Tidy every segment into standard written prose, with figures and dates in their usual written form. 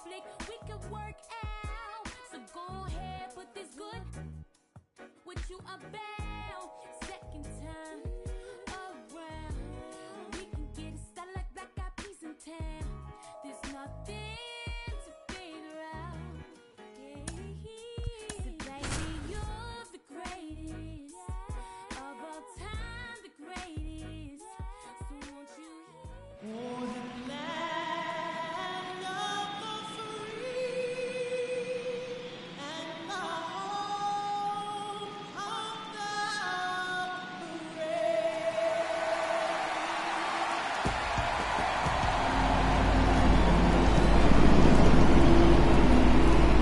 conflict we can work out. So go ahead, put this good what you about. Second time around, we can get it started like black eyed peas in town. There's nothing to figure out. Yeah. So baby, you're the greatest of all time, the greatest. So won't you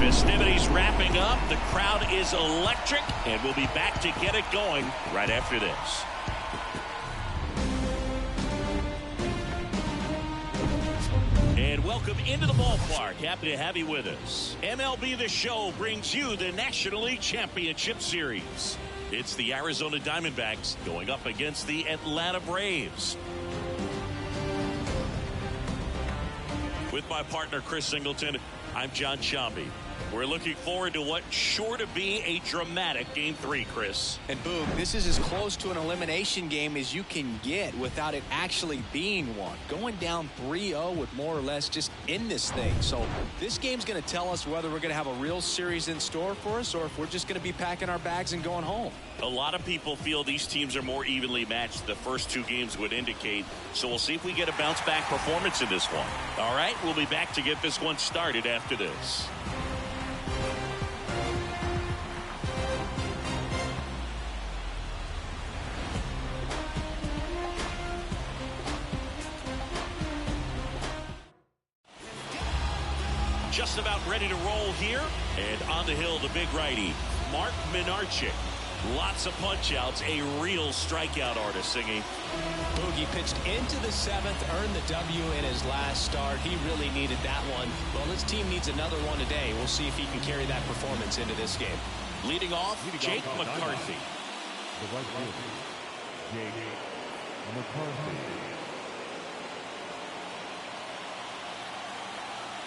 Festivities wrapping up. The crowd is electric, and we'll be back to get it going right after this. And welcome into the ballpark. Happy to have you with us. MLB The Show brings you the National League Championship Series. It's the Arizona Diamondbacks going up against the Atlanta Braves. With my partner, Chris Singleton, I'm John Shambi. We're looking forward to what's sure to be a dramatic Game 3, Chris. And Boog, this is as close to an elimination game as you can get without it actually being one. Going down 3-0 with more or less just in this thing. So this game's going to tell us whether we're going to have a real series in store for us or if we're just going to be packing our bags and going home. A lot of people feel these teams are more evenly matched. The first two games would indicate. So we'll see if we get a bounce-back performance in this one. All right, we'll be back to get this one started after this. Just about ready to roll here. And on the hill, the big righty, Mark Minarchik. Lots of punch-outs, a real strikeout artist singing. Boogie pitched into the seventh, earned the W in his last start. He really needed that one. Well, his team needs another one today. We'll see if he can carry that performance into this game. Leading off, Jake McCarthy. The right fielder, Jake McCarthy.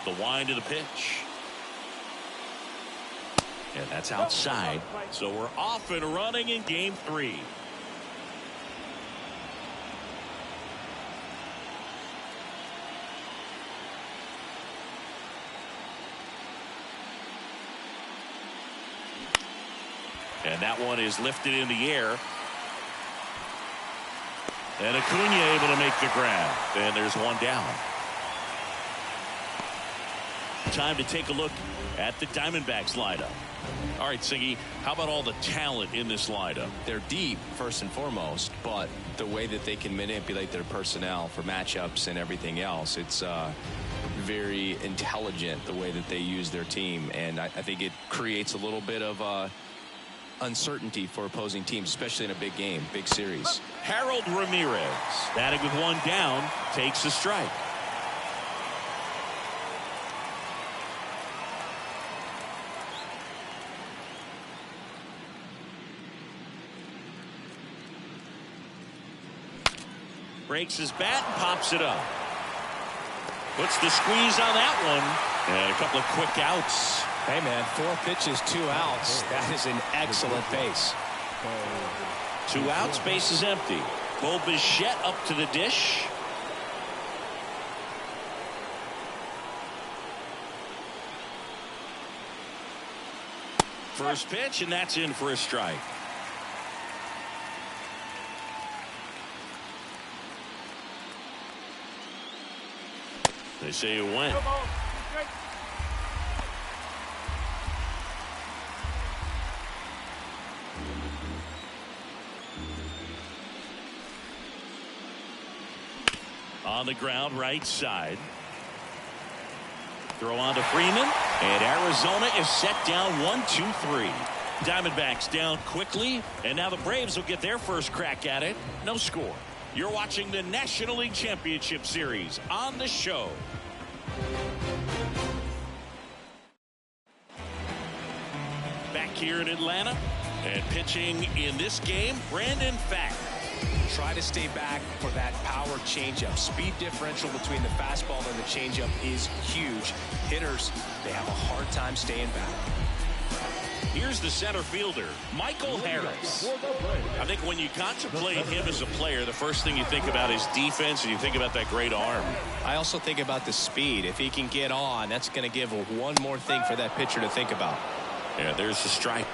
The wind of the pitch. And that's outside. So we're off and running in Game 3. And that one is lifted in the air. And Acuna able to make the grab. And there's one down. Time to take a look at the Diamondbacks lineup. All right, Siggy, how about all the talent in this lineup? They're deep, first and foremost, but the way that they can manipulate their personnel for matchups and everything else, it's very intelligent the way that they use their team. And I think it creates a little bit of uncertainty for opposing teams, especially in a big game, big series. Harold Ramirez, batting with one down, takes a strike. Breaks his bat and pops it up. Puts the squeeze on that one. And a couple of quick outs. Hey, man, 4 pitches, 2 outs. That is an excellent pace. 2 outs, base is empty. Bo Bichette up to the dish. First pitch, and that's in for a strike. They say it went. On the ground, right side. Throw on to Freeman, and Arizona is set down 1-2-3. Diamondbacks down quickly, and now the Braves will get their first crack at it. No score. You're watching the National League Championship Series on the show. Back here in Atlanta, and pitching in this game, Brandon Fack. Try to stay back for that power changeup. Speed differential between the fastball and the changeup is huge. Hitters, they have a hard time staying back. Here's the center fielder, Michael Harris. I think when you contemplate him as a player, the first thing you think about is defense, and you think about that great arm. I also think about the speed. If he can get on, that's going to give one more thing for that pitcher to think about. Yeah, there's the strike.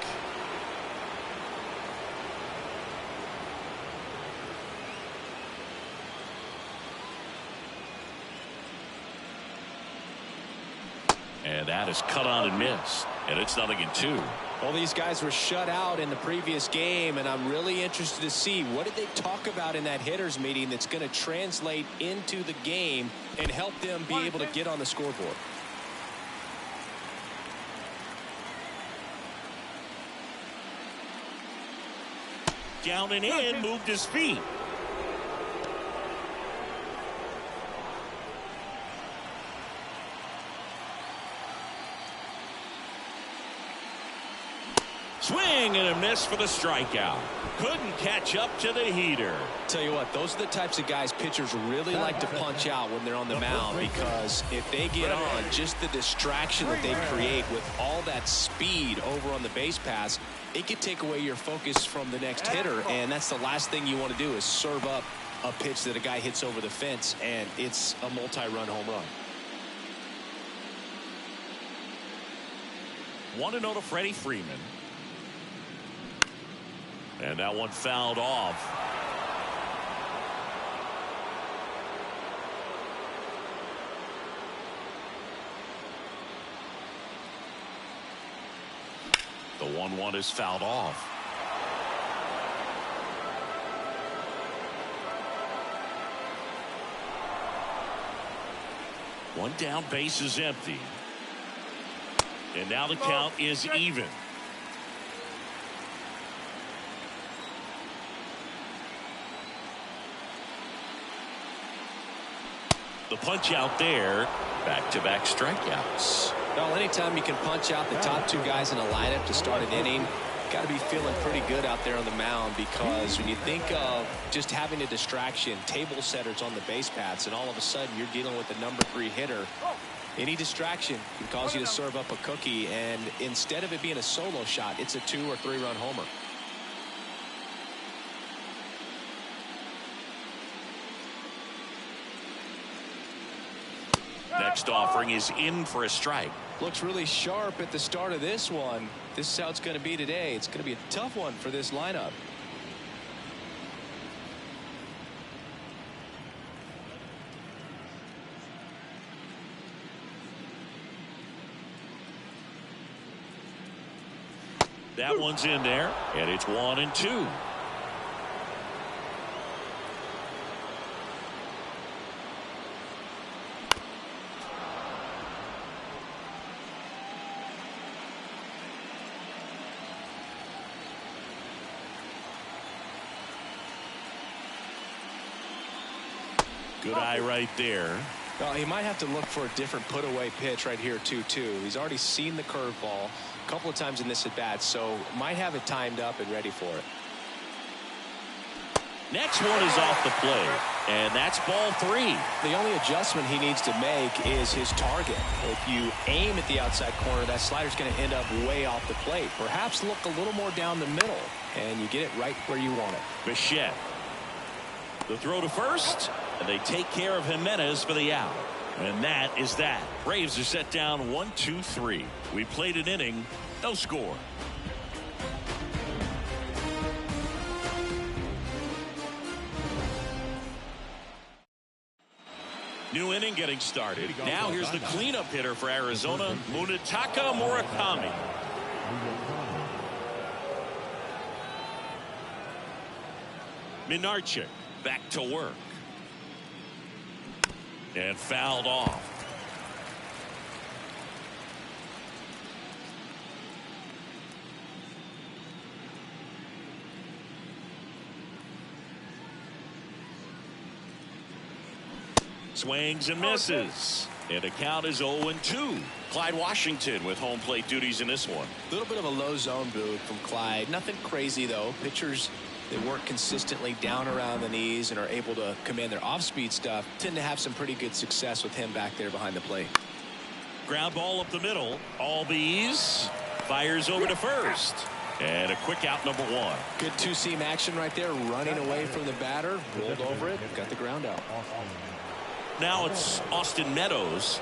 And that is cut on and missed. And it's 0-2. Well, these guys were shut out in the previous game, and I'm really interested to see what did they talk about in that hitters meeting that's going to translate into the game and help them be able to get on the scoreboard. Down and in, moved his feet. Swing and a miss for the strikeout. Couldn't catch up to the heater. Tell you what, those are the types of guys pitchers really like to punch out when they're on the mound, because if they get on, just the distraction that they create with all that speed over on the base pass, it could take away your focus from the next hitter, and that's the last thing you want to do is serve up a pitch that a guy hits over the fence, and it's a multi-run home run. 1-0 to Freddie Freeman. And that one fouled off. The 1-1 is fouled off. One down, base is empty. And now the count is even. The punch out there. Back-to-back strikeouts. Well, anytime you can punch out the top two guys in a lineup to start an inning, got to be feeling pretty good out there on the mound, because when you think of just having a distraction, table setters on the base paths, and all of a sudden you're dealing with the number 3 hitter, any distraction can cause you to serve up a cookie, and instead of it being a solo shot, it's a 2- or 3-run homer. Next offering is in for a strike. Looks really sharp at the start of this one. This is how it's going to be today. It's going to be a tough one for this lineup. That one's in there, and it's 1-2. Good eye right there. Well, he might have to look for a different put-away pitch right here, too. He's already seen the curveball a couple of times in this at-bat, so might have it timed up and ready for it. Next one is off the plate, and that's ball 3. The only adjustment he needs to make is his target. If you aim at the outside corner, that slider's going to end up way off the plate. Perhaps look a little more down the middle, and you get it right where you want it. Bichette. The throw to first, and they take care of Jimenez for the out. And that is that. Braves are set down 1-2-3. We played an inning, no score. New inning getting started. Now here's the cleanup hitter for Arizona, Munetaka Murakami. Minarchik back to work. And fouled off. Swings and misses. And the count is 0-2. Clyde Washington with home plate duties in this one. A little bit of a low zone boot from Clyde. Nothing crazy, though. Pitchers They work consistently down around the knees and are able to command their off-speed stuff. Tend to have some pretty good success with him back there behind the plate. Ground ball up the middle. Albies fires over to first. And a quick out, number 1. Good two-seam action right there, running away from the batter, rolled over it, got the ground out. Now it's Austin Meadows.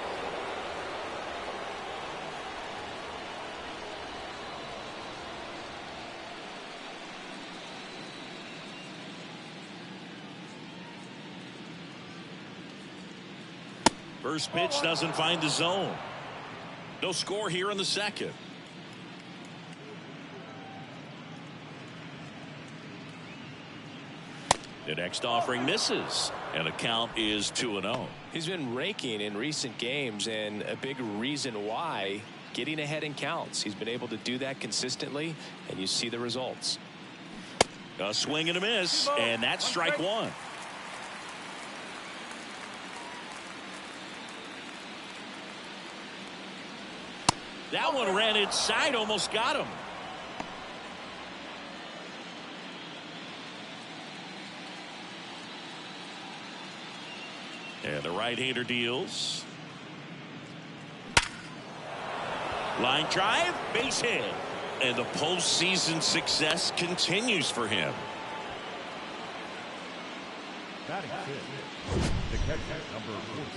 First pitch doesn't find the zone. No score here in the second. The next offering misses, and the count is 2-0. He's been raking in recent games, and a big reason why, getting ahead in counts. He's been able to do that consistently, and you see the results. A swing and a miss, and that's strike 1. That one ran inside, almost got him. And the right-hander deals. Line drive, base hit. And the postseason success continues for him. Batting fifth, the catcher, number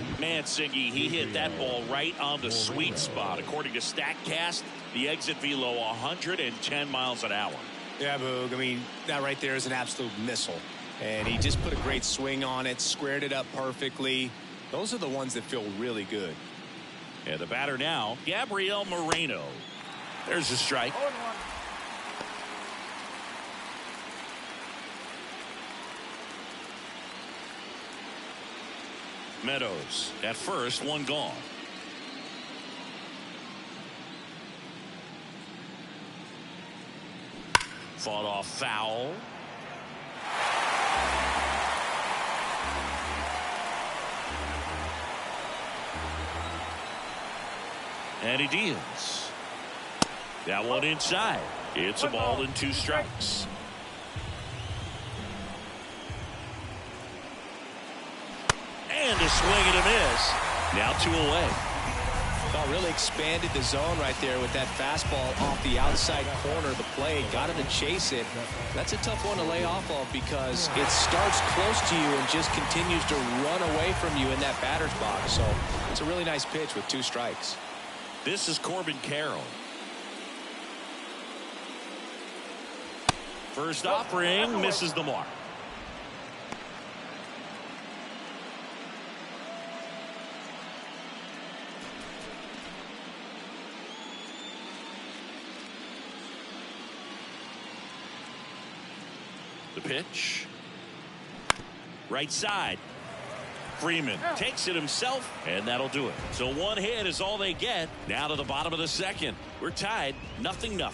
14. Man, Siggy, he hit that ball right on the sweet spot. According to StatCast, the exit velo 110 miles an hour. Yeah, Boog, I mean, that right there is an absolute missile. And he just put a great swing on it, squared it up perfectly. Those are the ones that feel really good. And the batter now, Gabriel Moreno. There's a strike. Meadows at first, one gone. Fought off foul. And he deals. That one inside. It's a ball and 2 strikes. And a swing and a miss. Now 2 away. Oh, really expanded the zone right there with that fastball off the outside corner of the plate. Got him to chase it. That's a tough one to lay off of because it starts close to you and just continues to run away from you in that batter's box. So it's a really nice pitch with 2 strikes. This is Corbin Carroll. First offering misses the mark. The pitch. Right side. Freeman takes it himself, and that'll do it. So 1 hit is all they get. Now to the bottom of the second. We're tied, 0-0.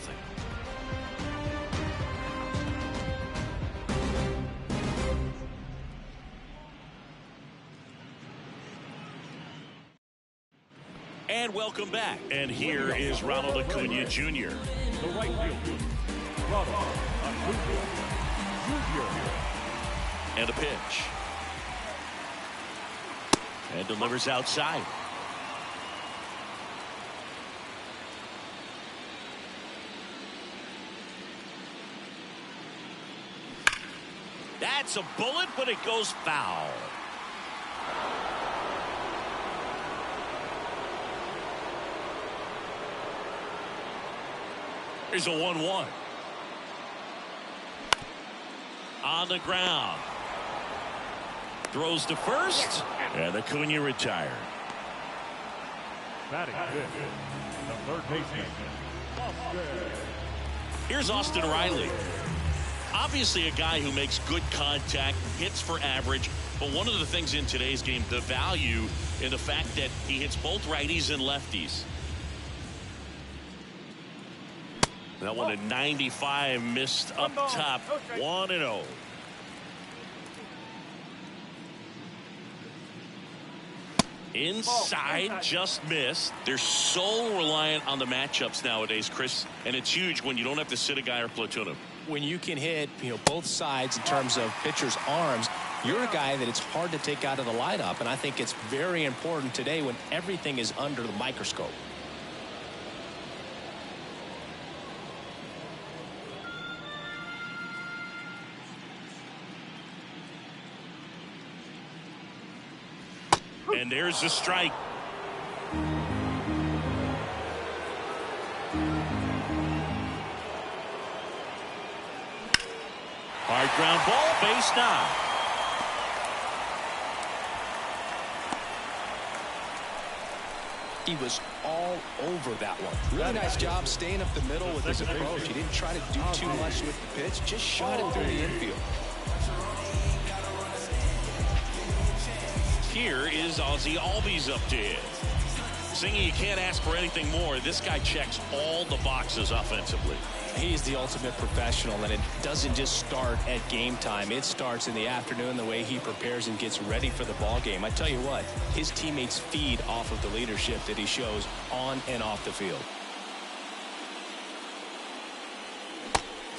And welcome back. And here is Ronald Acuna Jr. The right fielder, Ronald Acuna Jr. And a pitch. And delivers outside. That's a bullet, but it goes foul. Here's a 1-1. On the ground. Throws to first. And Acuna retired. Batting fifth, the third baseman, Austin. Here's Austin Riley. Obviously a guy who makes good contact, hits for average, but one of the things in today's game, the value in the fact that he hits both righties and lefties. That one at 95, missed up top. 1-0. Inside, just missed. They're so reliant on the matchups nowadays, Chris, and it's huge when you don't have to sit a guy or platoon him. when you can hit, both sides in terms of pitchers' arms, you're a guy that it's hard to take out of the lineup. And I think it's very important today when everything is under the microscope. And there's the strike. Hard ground ball, base now. He was all over that one. Really nice job staying up the middle with his approach. He didn't try to do too much with the pitch, just shot it through the infield. Here is Ozzie Albies up to hit. Singy, you can't ask for anything more. This guy checks all the boxes offensively. He's the ultimate professional, and it doesn't just start at game time. It starts in the afternoon, the way he prepares and gets ready for the ball game. I tell you what, his teammates feed off of the leadership that he shows on and off the field.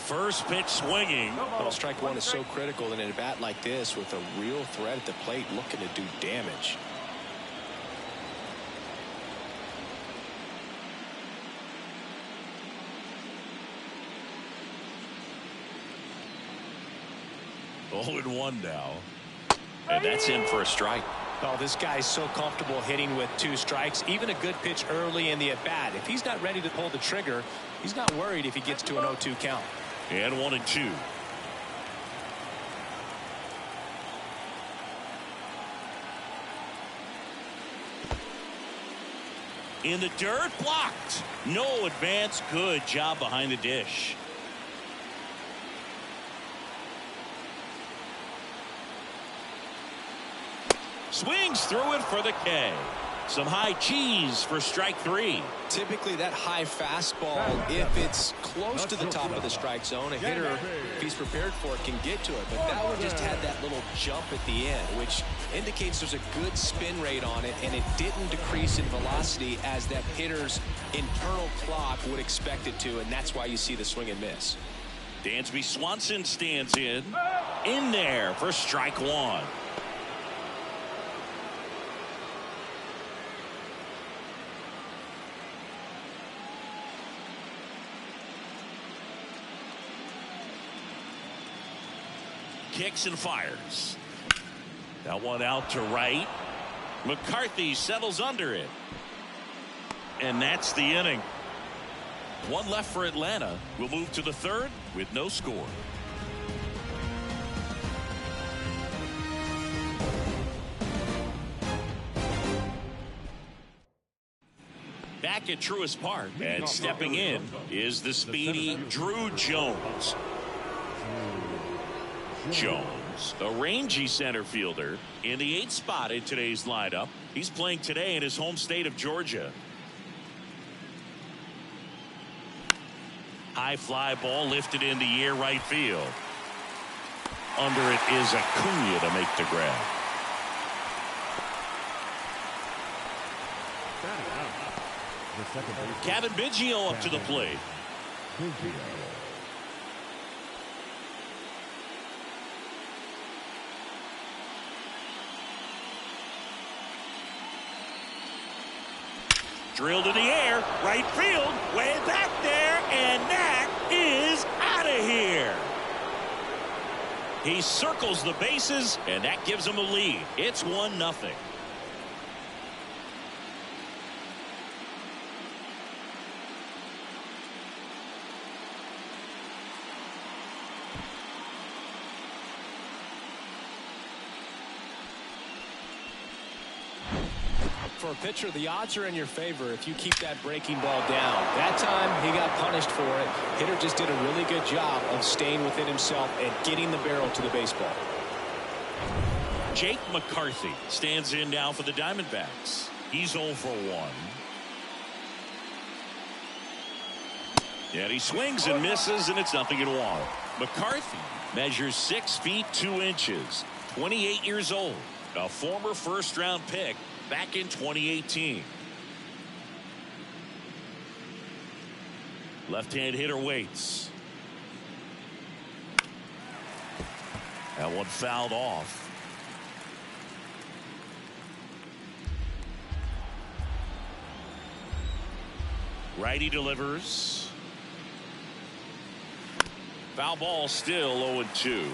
First pitch swinging. Well, strike one is so critical in a bat like this with a real threat at the plate looking to do damage. Oh, and 1 now. And that's in for a strike. Oh, this guy's so comfortable hitting with 2 strikes. Even a good pitch early in the at-bat. If he's not ready to pull the trigger, he's not worried if he gets to an 0-2 count. And 1 and 2. In the dirt, blocked. No advance. Good job behind the dish. Swings through it for the K. Some high cheese for strike 3. Typically that high fastball, if it's close to the top of the strike zone, a hitter, if he's prepared for it, can get to it. But that one just had that little jump at the end, which indicates there's a good spin rate on it, and it didn't decrease in velocity as that hitter's internal clock would expect it to, and that's why you see the swing and miss. Dansby Swanson stands in there for strike 1. Kicks and fires. That one out to right. McCarthy settles under it. And that's the inning. 1 left for Atlanta. We'll move to the 3rd with no score. Back at Truist Park, and stepping in is the speedy Drew Jones. Jones, a rangy center fielder, in the 8th spot in today's lineup. He's playing today in his home state of Georgia. High fly ball lifted in the air, right field. Under it is Acuna to make the grab. Kevin Biggio up to the plate. Drilled to the air, right field, way back there, and that is out of here. He circles the bases, and that gives him a lead. It's 1-0. For a pitcher, the odds are in your favor if you keep that breaking ball down. That time, he got punished for it. Hitter just did a really good job of staying within himself and getting the barrel to the baseball. Jake McCarthy stands in now for the Diamondbacks. He's 0 for 1. And he swings and misses, and it's 0-1. McCarthy measures 6 feet 2 inches, 28 years old, a former first-round pick back in 2018. Left-hand hitter waits. That one fouled off. Righty delivers. Foul ball, still 0-2.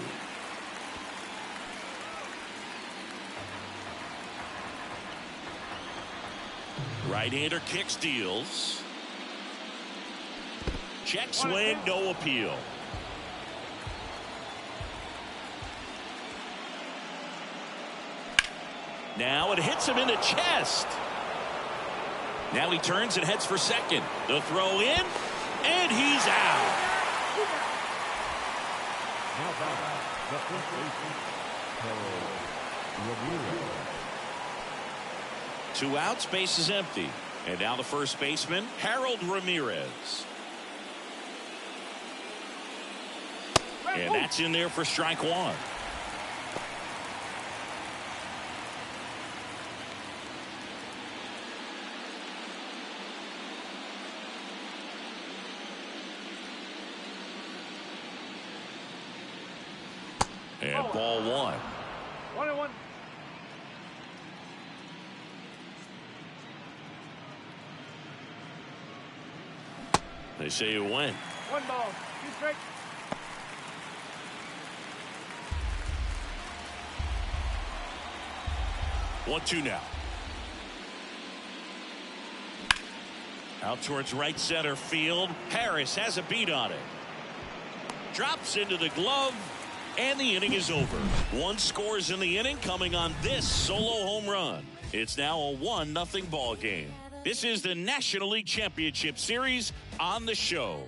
Right-hander kick, steals. Check swing, no appeal. Now it hits him in the chest. Now he turns and heads for second. The throw in, and he's out. Now back, the first baseman, Harold Ramirez. 2 outs, base is empty. And now the first baseman, Harold Ramirez. And that's in there for strike one. And ball one. 1-1. They say you win. 1 ball, 2 strikes. One, two now. Out towards right center field. Harris has a beat on it. Drops into the glove. And the inning is over. 1 scores in the inning, coming on this solo home run. It's now a 1-0 ball game. This is the National League Championship Series on the show.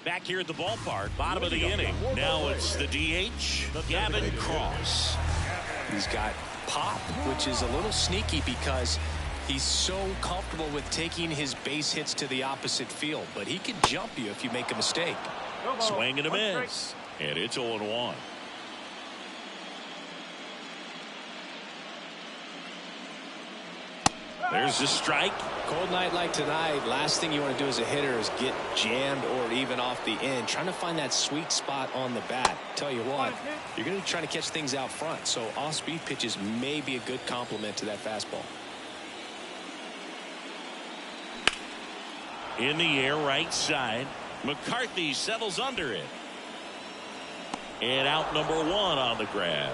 Back here at the ballpark, bottom of the inning. Now it's the DH, Gavin Cross. He's got pop, which is a little sneaky because he's so comfortable with taking his base hits to the opposite field, but he can jump you if you make a mistake. Swing and a miss, and it's 0-1. There's the strike. Cold night like tonight, last thing you want to do as a hitter is get jammed or even off the end. Trying to find that sweet spot on the bat. Tell you what, you're going to be trying to catch things out front, so off-speed pitches may be a good complement to that fastball. In the air, right side. McCarthy settles under it. And out number 1 on the grab.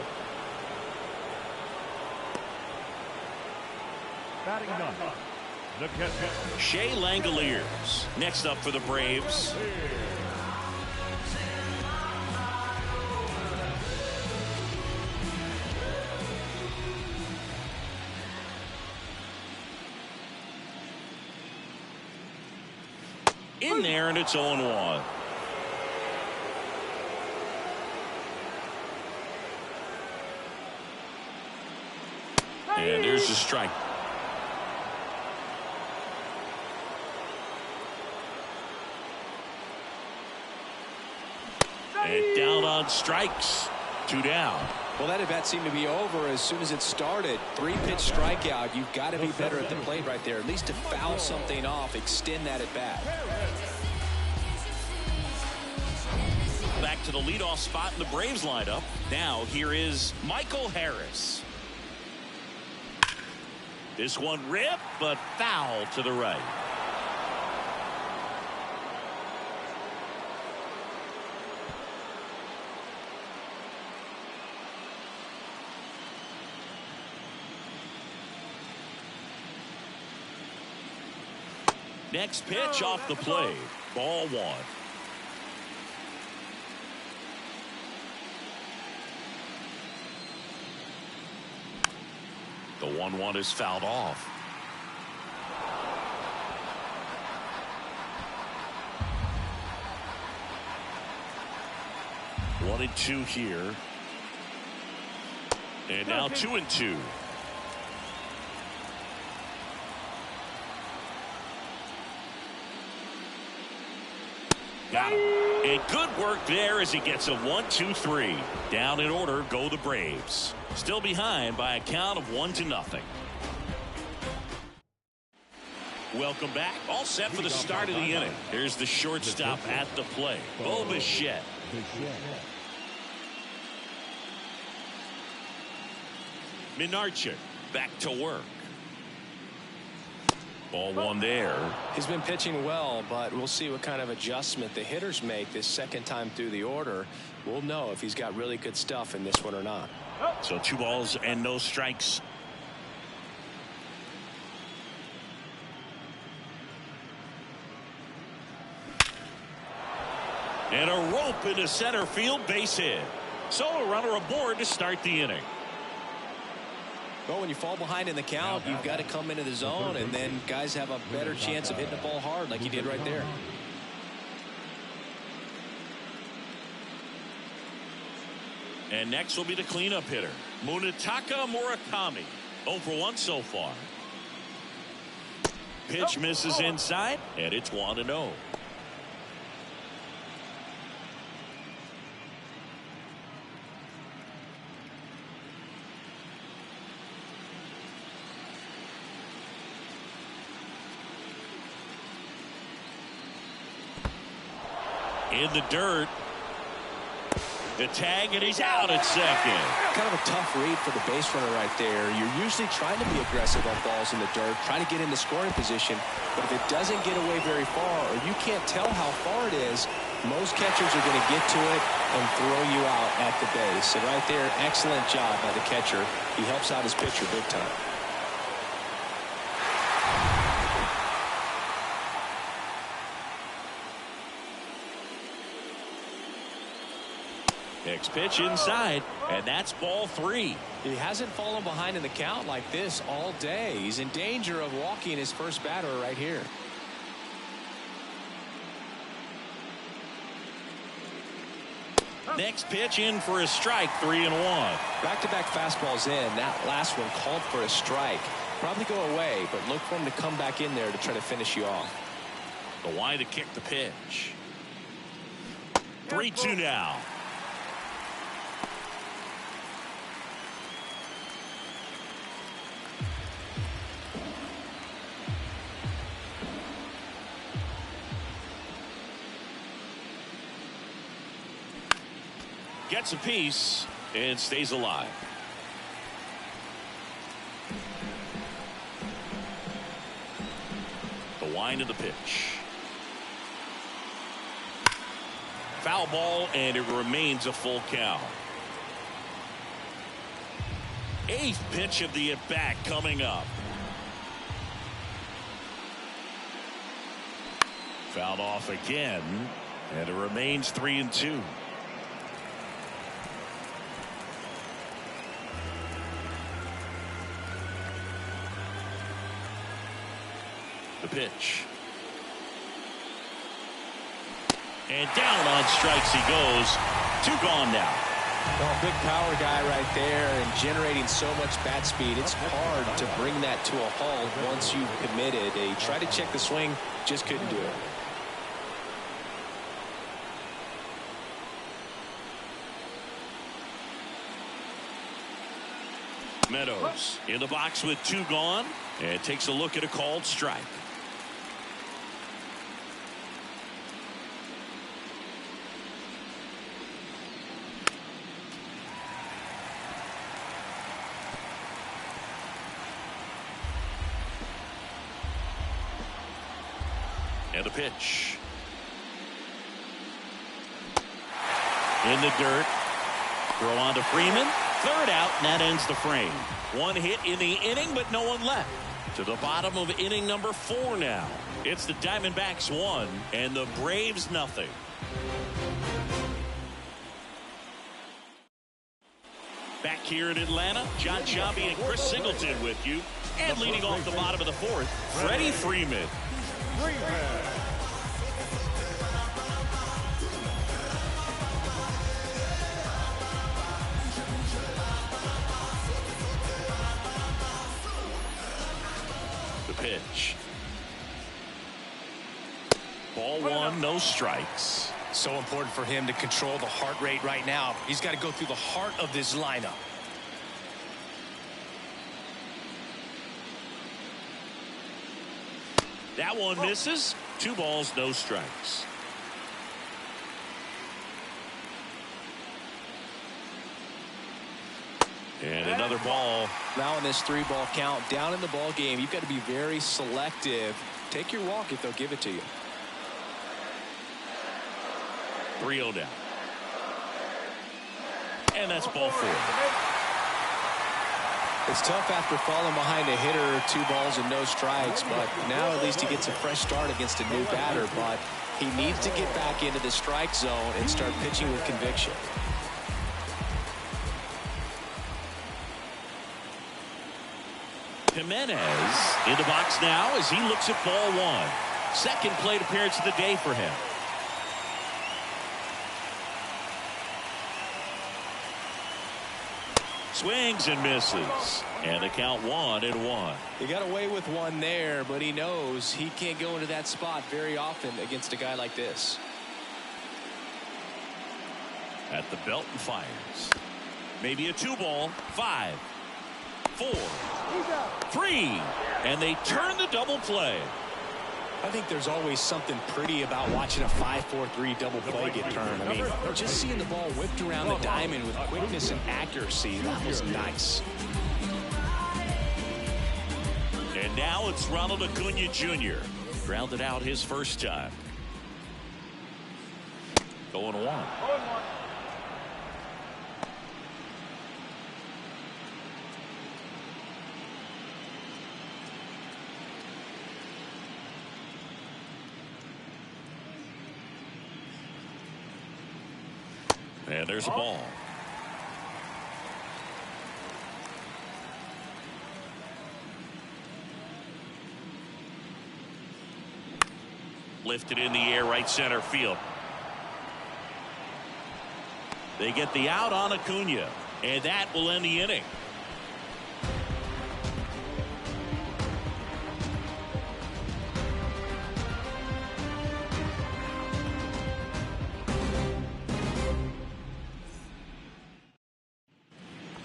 Batting done. The catcher, Shea Langoliers next up for the Braves. In there, and it's 0-1. And there's the strike. And down on strikes. 2 down. Well, that at bat seemed to be over as soon as it started. 3-pitch strikeout. You've got to be better at the plate right there, at least to foul something off, extend that at bat. Back to the leadoff spot in the Braves lineup. Now here is Michael Harris. This one ripped, but foul to the right. Next pitch off the plate. Ball 1. The 1-1 is fouled off. One and 2 here. And now 2 and 2. Got him. And good work there as he gets a 1-2-3. Down in order go the Braves. Still behind by a count of 1-0. Welcome back. All set for the start of the inning. Here's the shortstop at the plate, Bo Bichette. Minarchik back to work. Ball one there. He's been pitching well, but we'll see what kind of adjustment the hitters make this second time through the order. We'll know if he's got really good stuff in this one or not. So 2 balls and no strikes. And a rope into center field, base hit. So a runner aboard to start the inning. Well, when you fall behind in the count, you've got to come into the zone, and then guys have a better chance of hitting the ball hard like he did right there. And next will be the cleanup hitter, Munetaka Murakami. 0 for 1 so far. Pitch misses inside, and it's 1-0. In the dirt. The tag, and he's out at second. Kind of a tough read for the base runner right there. You're usually trying to be aggressive on balls in the dirt, trying to get in the scoring position. But if it doesn't get away very far, or you can't tell how far it is, most catchers are going to get to it and throw you out at the base. And right there, excellent job by the catcher. He helps out his pitcher big time. Next pitch inside, and that's ball 3. He hasn't fallen behind in the count like this all day. He's in danger of walking his first batter right here. Next pitch in for a strike, 3-1. Back-to-back fastballs in. That last one called for a strike. Probably go away, but look for him to come back in there to try to finish you off. The wide to kick the pitch. 3-2 now. Gets a piece and stays alive. The wind of the pitch. Foul ball, and it remains a full count. 8th pitch of the at-bat coming up. Fouled off again, and it remains 3-2. The pitch. And down on strikes he goes. 2 gone now. Well, big power guy right there and generating so much bat speed. It's hard to bring that to a halt once you've committed. He tried to check the swing, just couldn't do it. Meadows in the box with 2 gone, and takes a look at a called strike. And a pitch. In the dirt. Throw on to Freeman. 3rd out, and that ends the frame. 1 hit in the inning, but no one left. To the bottom of inning number 4 now. It's the Diamondbacks 1 and the Braves nothing. Back here in Atlanta, John Sciambi and Chris Singleton with you. And leading off the bottom of the 4th, Freddie Freeman. The pitch. Ball 1, no strikes. So important for him to control the heart rate right now. He's got to go through the heart of this lineup. That one misses. 2 balls, no strikes. And another ball. Now in this 3-ball count, down in the ball game, you've got to be very selective. Take your walk if they'll give it to you. 3-0 down. And that's ball 4. It's tough after falling behind a hitter, 2 balls and no strikes, but now at least he gets a fresh start against a new batter. But he needs to get back into the strike zone and start pitching with conviction. Jimenez in the box now as he looks at ball 1. Second plate appearance of the day for him. Swings and misses. And the count 1-1. He got away with one there, but he knows he can't go into that spot very often against a guy like this. At the belt and fires. Maybe a 2-ball. 5, 4, 3. And they turn the double play. I think there's always something pretty about watching a 5-4-3 double play get turned. I mean, just seeing the ball whipped around the diamond with quickness and accuracy, that was nice. And now it's Ronald Acuna Jr. Grounded out his first time. Going 1. And there's a ball. Lifted in the air, right center field. They get the out on Acuna, and that will end the inning.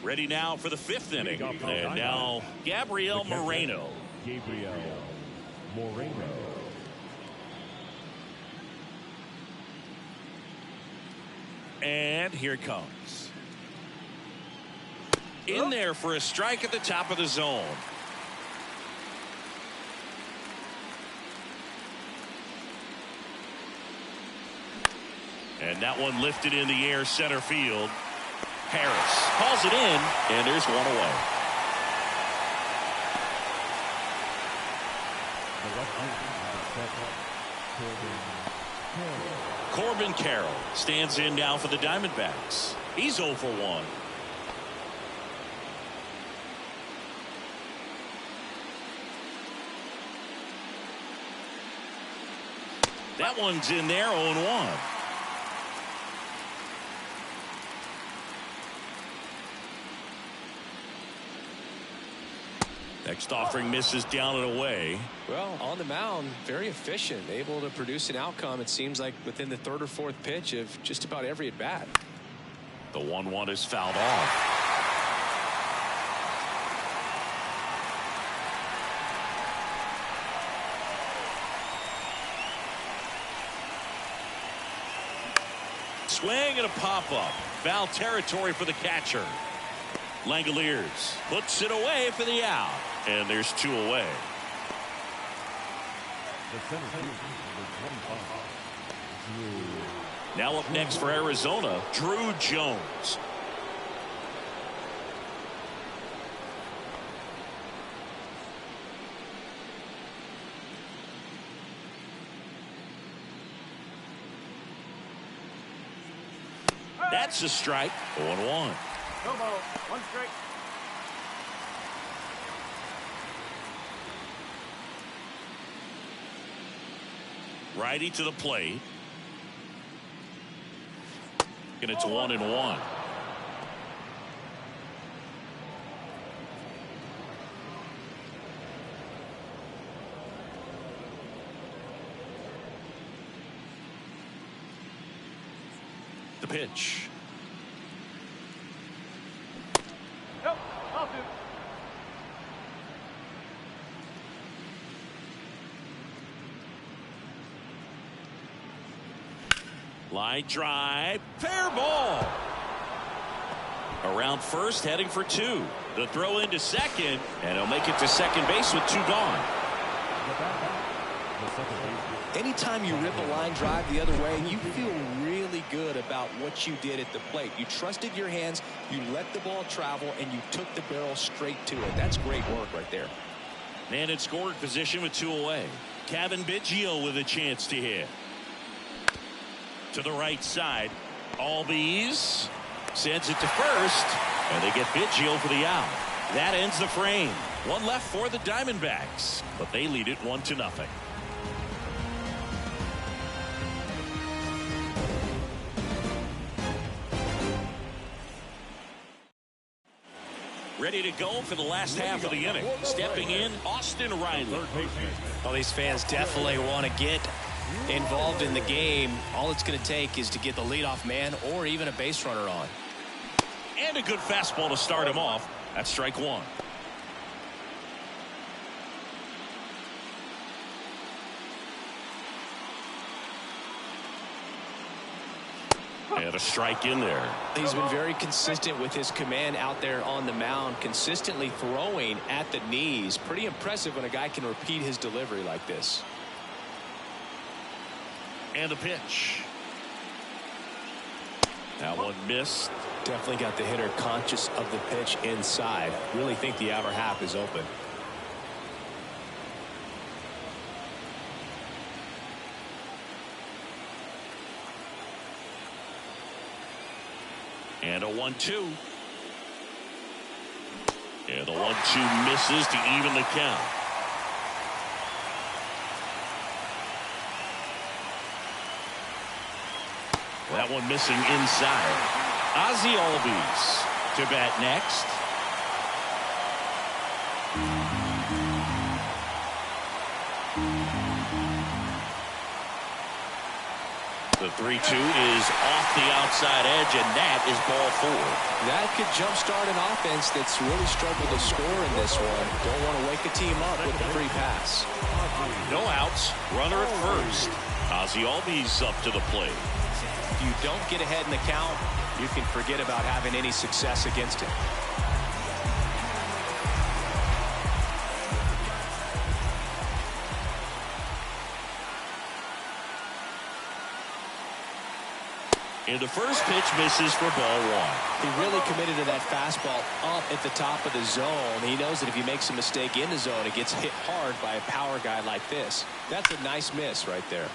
Ready now for the 5th inning. And now Gabriel Moreno. Gabriel Moreno. And here it comes. In there for a strike at the top of the zone. And that one lifted in the air, center field. Harris calls it in, and there's one away. Corbin Carroll stands in now for the Diamondbacks. He's 0 for 1. That one's in there, 0-1. Next offering misses down and away. Well, on the mound, very efficient, able to produce an outcome, it seems like, within the 3rd or 4th pitch of just about every at bat. The 1-1 is fouled off. Swing and a pop-up. Foul territory for the catcher. Langoliers puts it away for the out. And there's 2 away. The center field, number 25. Now up next for Arizona, Drew Jones. That's a strike. 0-1. No ball, 1 strike. Righty to the plate. And it's 1-1. The pitch. Nope, I'll do. Line drive. Fair ball. Around first, heading for 2. The throw into second, and he'll make it to second base with 2 gone. Anytime you rip a line drive the other way, you feel really good about what you did at the plate. You trusted your hands, you let the ball travel, and you took the barrel straight to it. That's great work right there. Man in scoring position with 2 away. Kevin Biggio with a chance to hit. To the right side. Albies sends it to first, and they get Biggio for the out. That ends the frame. 1 left for the Diamondbacks, but they lead it 1-0. Ready to go for the last half of the inning. Stepping in, Austin Riley. Well, these fans definitely want to get involved in the game. All it's going to take is to get the leadoff man or even a base runner on. And a good fastball to start him off. That's strike 1. And a strike in there. He's been very consistent with his command out there on the mound, consistently throwing at the knees. Pretty impressive when a guy can repeat his delivery like this. And a pitch. That one missed. Definitely got the hitter conscious of the pitch inside. Really think the outer half is open. And a 1-2. And the 1-2 misses to even the count. That one missing inside. Ozzie Albies to bat next. The 3-2 is off the outside edge, and that is ball 4. That could jumpstart an offense that's really struggled to score in this one. Don't want to wake a team up with the free pass. No outs. Runner at first. Ozzie Albies up to the plate. If you don't get ahead in the count, you can forget about having any success against it. And the first pitch misses for ball 1. He really committed to that fastball up at the top of the zone. He knows that if he makes a mistake in the zone, it gets hit hard by a power guy like this. That's a nice miss right there.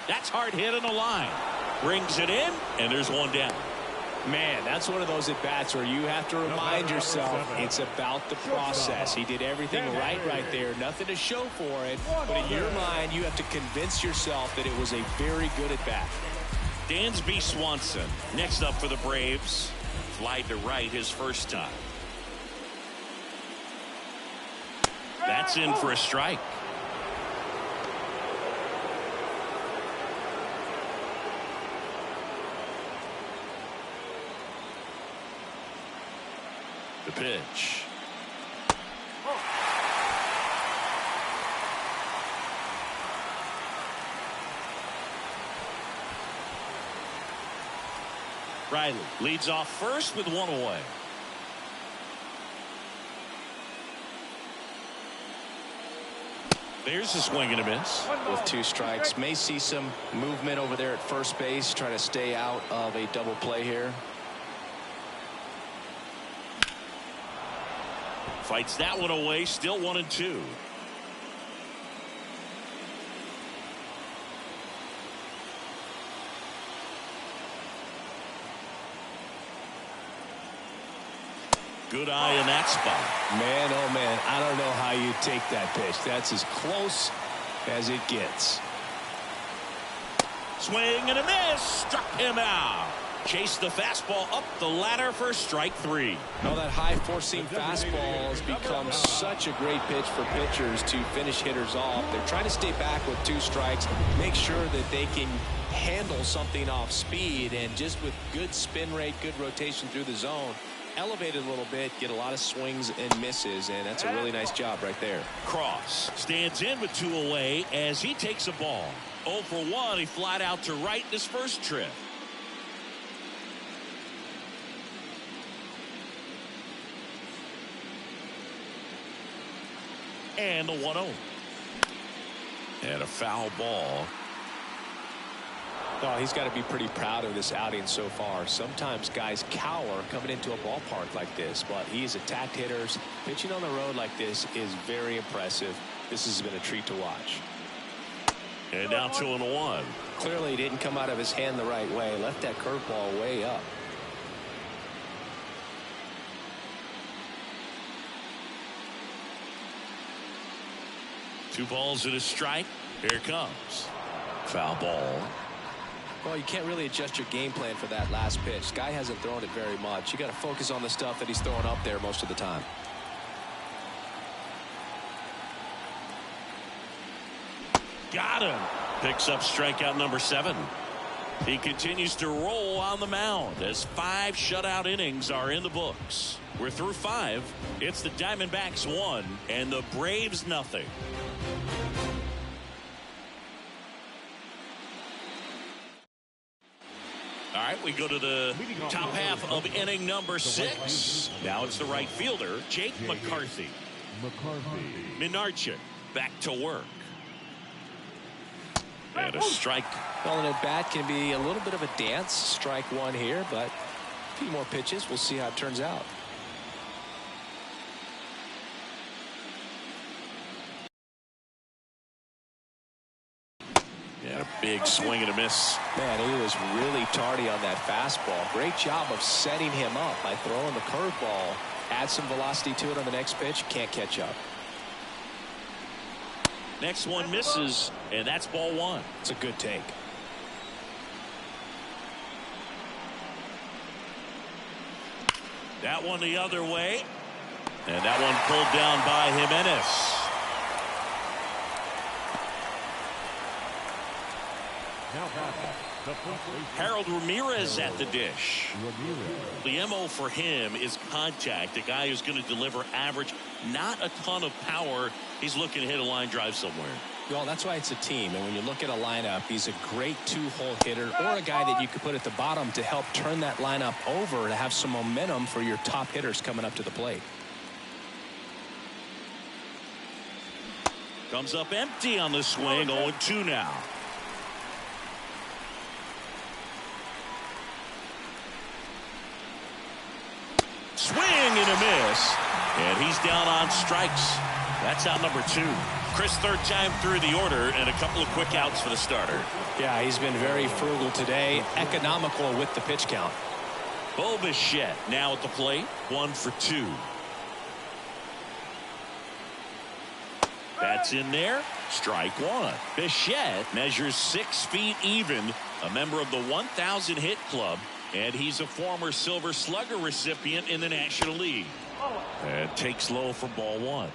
That's hard hit on the line. Brings it in, and there's one down. Man, that's one of those at-bats where you have to remind yourself it's about the process. He did everything right there. Nothing to show for it. But in your mind, you have to convince yourself that it was a very good at-bat. Dansby Swanson next up for the Braves. Fly to right his first time. That's in for a strike. The pitch. Riley leads off first with 1 away. There's a swing and a miss. With 2 strikes, may see some movement over there at first base, trying to stay out of a double play here. Fights that one away, still 1-2. Good eye in that spot. Man, oh man, I don't know how you take that pitch. That's as close as it gets. Swing and a miss. Struck him out. Chased the fastball up the ladder for strike 3. Now that high four-seam fastball has become such a great pitch for pitchers to finish hitters off. They're trying to stay back with 2 strikes, make sure that they can handle something off speed, and just with good spin rate, good rotation through the zone, elevate it a little bit, get a lot of swings and misses, and that's a really nice job right there. Cross stands in with 2 away as he takes a ball. 0 for 1. He flied out to right in his first trip. And the 1-0. And a foul ball. Oh, he's got to be pretty proud of this outing so far. Sometimes guys cower coming into a ballpark like this, but he's attacked hitters. Pitching on the road like this is very impressive. This has been a treat to watch. And now 2-1. Clearly didn't come out of his hand the right way. Left that curveball way up. Two balls and a strike. Here it comes. Foul ball. Well, you can't really adjust your game plan for that last pitch. Guy hasn't thrown it very much. You got to focus on the stuff that he's throwing up there most of the time. Got him. Picks up strikeout number 7. He continues to roll on the mound as 5 shutout innings are in the books. We're through 5. It's the Diamondbacks 1 and the Braves nothing. All right, we go to the top half of inning number 6. Now it's the right fielder, Jake McCarthy. Minarchik back to work. And a strike. Well, an at-bat can be a little bit of a dance. Strike 1 here, but a few more pitches. We'll see how it turns out. And a big swing and a miss. Man, he was really tardy on that fastball. Great job of setting him up by throwing the curveball. Add some velocity to it on the next pitch. Can't catch up. Next one misses, and that's ball 1. It's a good take. That one the other way. And that one pulled down by Jimenez. Harold Ramirez at the dish. The MO for him is contact. A guy who's going to deliver average, not a ton of power. He's looking to hit a line drive somewhere. Well, that's why it's a team. And when you look at a lineup, he's a great 2-hole hitter or a guy that you could put at the bottom to help turn that lineup over to have some momentum for your top hitters coming up to the plate. Comes up empty on the swing. 0-2 now. Swing and a miss. And he's down on strikes. That's out number 2. Chris, third time through the order and a couple of quick outs for the starter. Yeah, he's been very frugal today. Economical with the pitch count. Bo Bichette now at the plate. 1 for 2. That's in there. Strike 1. Bichette measures 6 feet even. A member of the 1,000 hit club. And he's a former Silver Slugger recipient in the National League. And takes low for ball 1.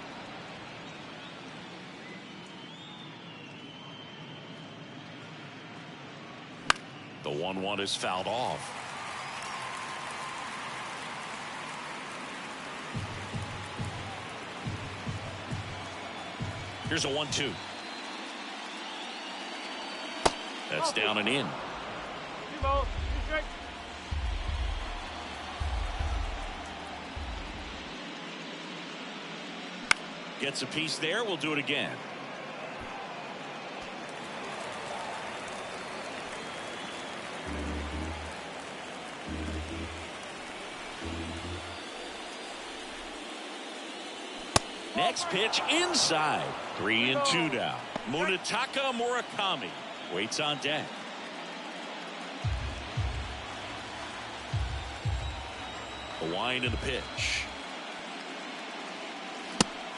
The 1-1 is fouled off. Here's a 1-2. That's down and in. Gets a piece there. We'll do it again. Next pitch inside. 3-2 now. Munetaka Murakami waits on deck. A wind in the pitch.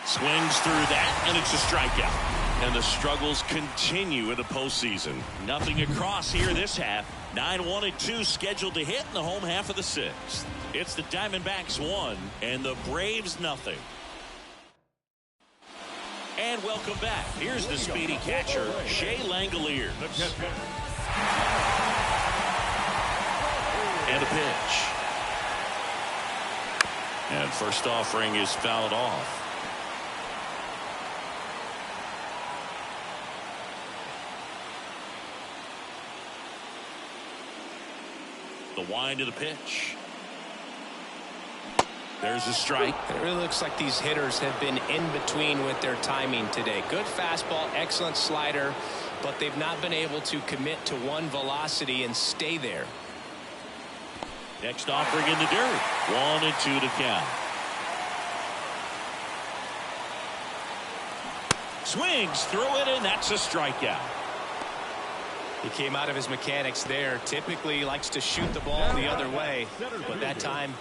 Swings through that, and it's a strikeout. And the struggles continue in the postseason. Nothing across here this half. 9-1-2 scheduled to hit in the home half of the 6th. It's the Diamondbacks 1 and the Braves nothing. And welcome back. Here's the speedy catcher, Shea Langoliers. And a pitch. And first offering is fouled off. The wind of the pitch. There's a strike. It really looks like these hitters have been in between with their timing today. Good fastball, excellent slider, but they've not been able to commit to one velocity and stay there. Next offering in the dirt. 1-2 to count. Swings through it, and that's a strikeout. He came out of his mechanics there. Typically likes to shoot the ball the other way, but that time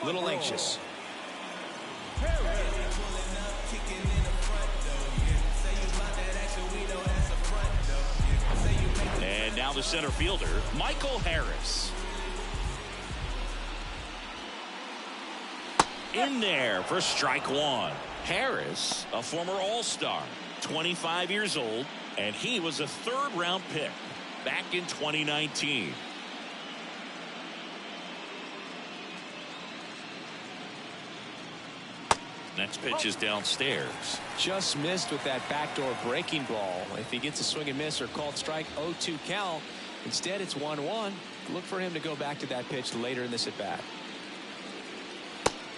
a little anxious. And now the center fielder, Michael Harris. In there for strike one. Harris, a former All-Star, 25 years old, and he was a third-round pick back in 2019. Next pitch is downstairs. Just missed with that backdoor breaking ball. If he gets a swing and miss or called strike, 0-2 count. Instead, it's 1-1. Look for him to go back to that pitch later in this at-bat.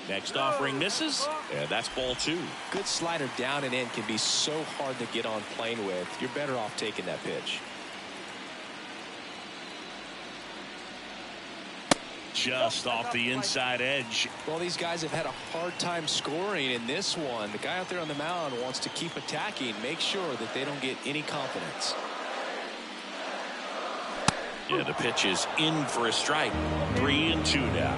Next offering misses, and that's ball two. Good slider down and in can be so hard to get on plane with. You're better off taking that pitch. Just off the inside edge. Well, these guys have had a hard time scoring in this one. The guy out there on the mound wants to keep attacking, make sure that they don't get any confidence. Yeah, the pitch is in for a strike. 3-2 now.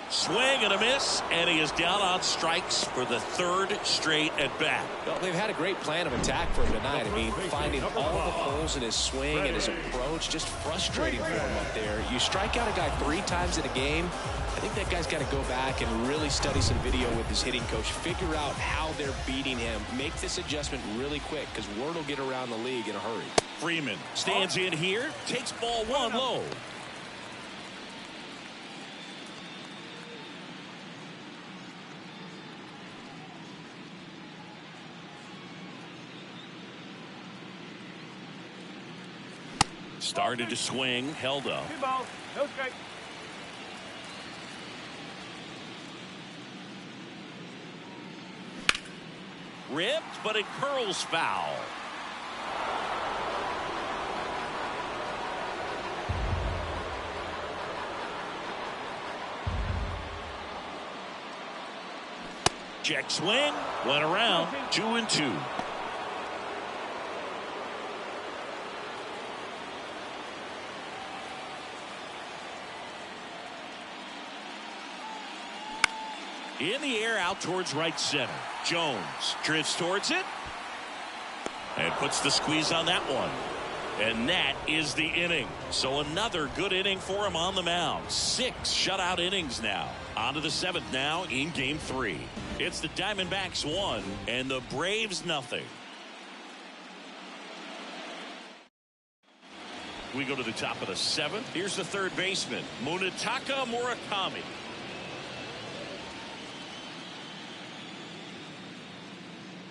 Swing and a miss, and he is down on strikes for the third straight at bat. Well, they've had a great plan of attack for him tonight. I mean, finding all the holes in his swing and his approach, just frustrating for him up there. You strike out a guy 3 times in a game, I think that guy's got to go back and really study some video with his hitting coach, figure out how they're beating him, make this adjustment really quick, because word will get around the league in a hurry. Freeman stands in here, takes ball one low. Started to swing, held up. 2 balls, no strike. Ripped, but it curls foul. Check swing, went around, 2-2. In the air, out towards right center. Jones drifts towards it and puts the squeeze on that one. And that is the inning. So another good inning for him on the mound. 6 shutout innings now. On to the 7th now in game 3. It's the Diamondbacks 1 and the Braves nothing. We go to the top of the 7th. Here's the third baseman, Munetaka Murakami.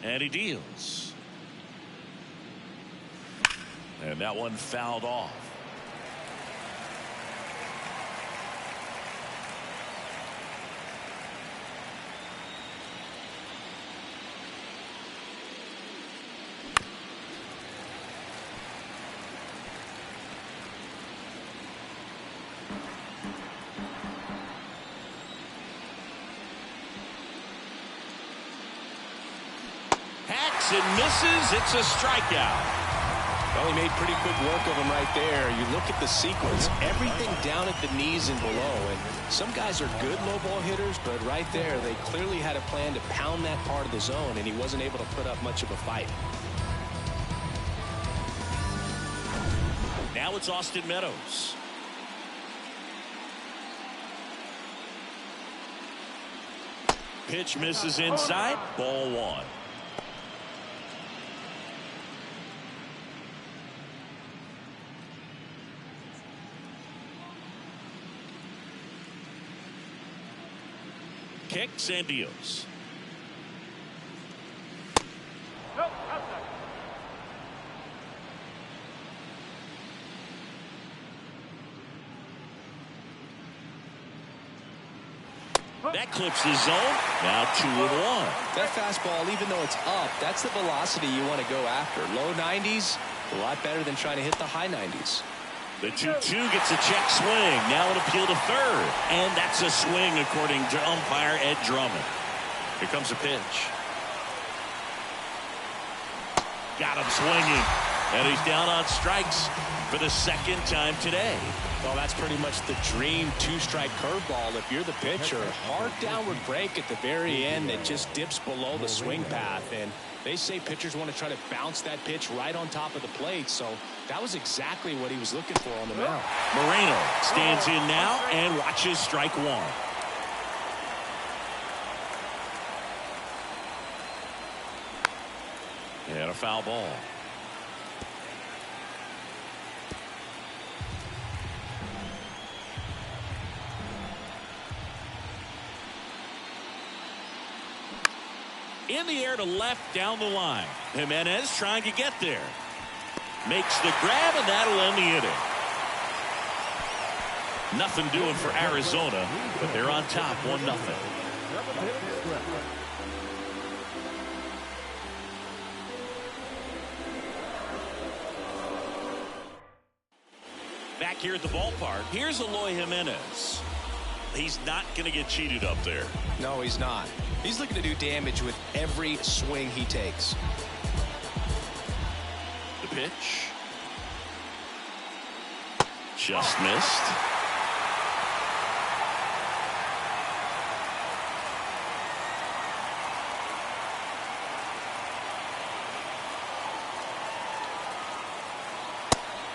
And he deals. And that one fouled off. And misses. It's a strikeout. Well, he made pretty quick work of him right there. You look at the sequence, everything down at the knees and below. And some guys are good low ball hitters, but right there, they clearly had a plan to pound that part of the zone, and he wasn't able to put up much of a fight. Now it's Austin Meadows. Pitch misses inside. Ball 1. Kicks and deals. Nope, outside. That clips the zone. Now 2-1. That fastball, even though it's up, that's the velocity you want to go after. Low 90s, a lot better than trying to hit the high 90s. The 2-2 gets a check swing. Now an appeal to third. And that's a swing according to umpire Ed Drummond. Here comes a pitch. Got him swinging. And he's down on strikes for the second time today. Well, that's pretty much the dream two-strike curveball. If you're the pitcher, hard downward break at the very end that just dips below the swing path. And they say pitchers want to try to bounce that pitch right on top of the plate. So that was exactly what he was looking for on the mound. Moreno stands in now and watches strike one. And a foul ball. In the air to left down the line. Jimenez trying to get there. Makes the grab, and that'll end the inning. Nothing doing for Arizona, but they're on top 1-0. Back here at the ballpark, here's Eloy Jimenez. He's not going to get cheated up there. No, he's not. He's looking to do damage with every swing he takes. The pitch. Just missed.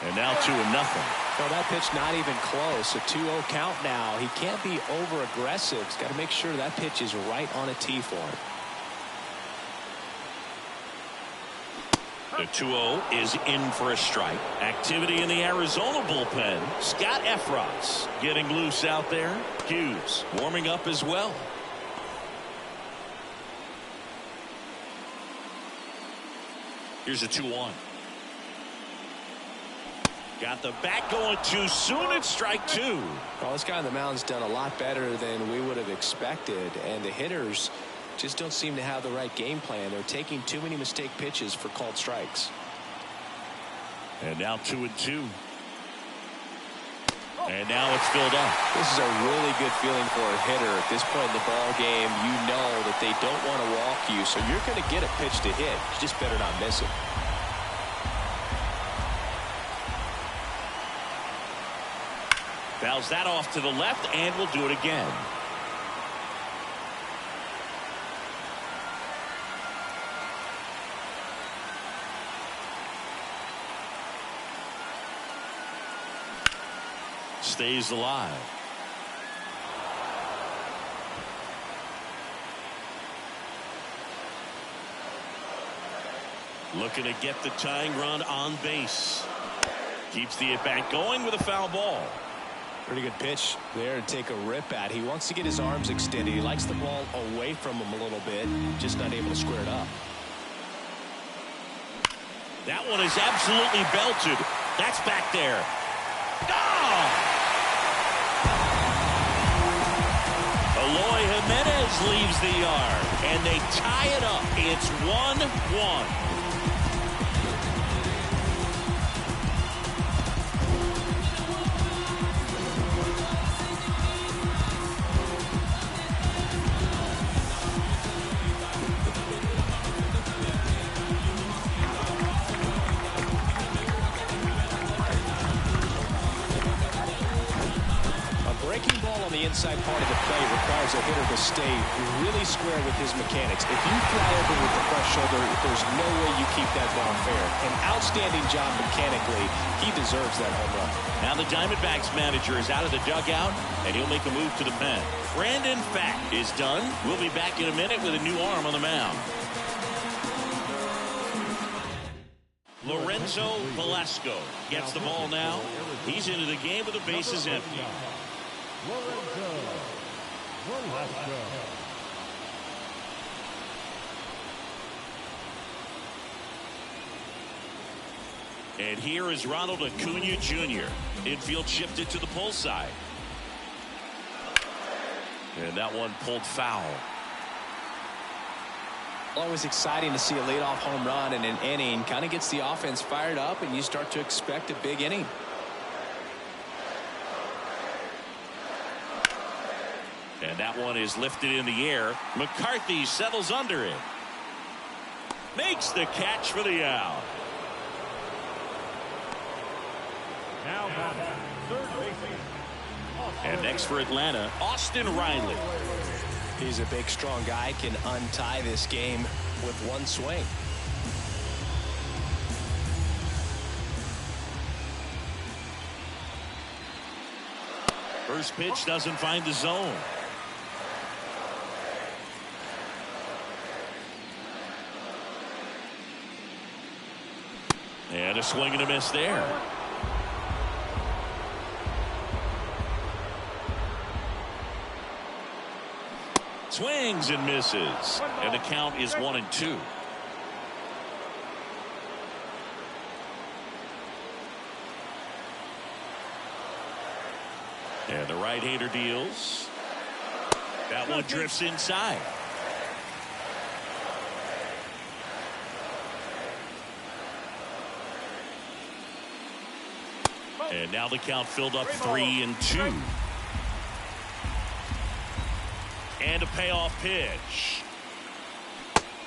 And now 2-0. Well, that pitch not even close. A 2-0 count now. He can't be over-aggressive. He's got to make sure that pitch is right on a tee for him. The 2-0 is in for a strike. Activity in the Arizona bullpen. Scott Efros getting loose out there. Hughes warming up as well. Here's a 2-1. Got the bat going too soon. It's strike two. Well, this guy on the mound's done a lot better than we would have expected, and the hitters just don't seem to have the right game plan. They're taking too many mistake pitches for called strikes. And now 2-2. And now it's filled up. This is a really good feeling for a hitter. At this point in the ball game, you know that they don't want to walk you, so you're going to get a pitch to hit. You just better not miss it. Fouls that off to the left, and we'll do it again. Stays alive. Looking to get the tying run on base. Keeps the at-bat going with a foul ball. Pretty good pitch there to take a rip at. He wants to get his arms extended. He likes the ball away from him a little bit, just not able to square it up. That one is absolutely belted. That's back there. Oh! Eloy Jimenez leaves the yard, and they tie it up. It's 1-1. Inside part of the play requires a hitter to stay really square with his mechanics. If you fly over with the fresh shoulder, there's no way you keep that ball fair. An outstanding job mechanically. He deserves that home run. Now the Diamondbacks manager is out of the dugout, and he'll make a move to the pen. Brandon Fack is done. We'll be back in a minute with a new arm on the mound. Lorenzo Velasco gets the ball now. He's into the game with the bases empty. Lorenzo Velasco. And here is Ronald Acuna Jr. Infield shifted to the pull side. And that one pulled foul. Always exciting to see a leadoff home run in an inning. Kind of gets the offense fired up, and you start to expect a big inning. And that one is lifted in the air. McCarthy settles under it. Makes the catch for the out. Now batting, third baseman. And next for Atlanta, Austin Riley. He's a big, strong guy. Can untie this game with one swing. First pitch doesn't find the zone. And a swing and a miss there. Swings and misses. And the count is 1-2. And the right-hander deals. That one drifts inside. And now the count filled up 3-2. And a payoff pitch.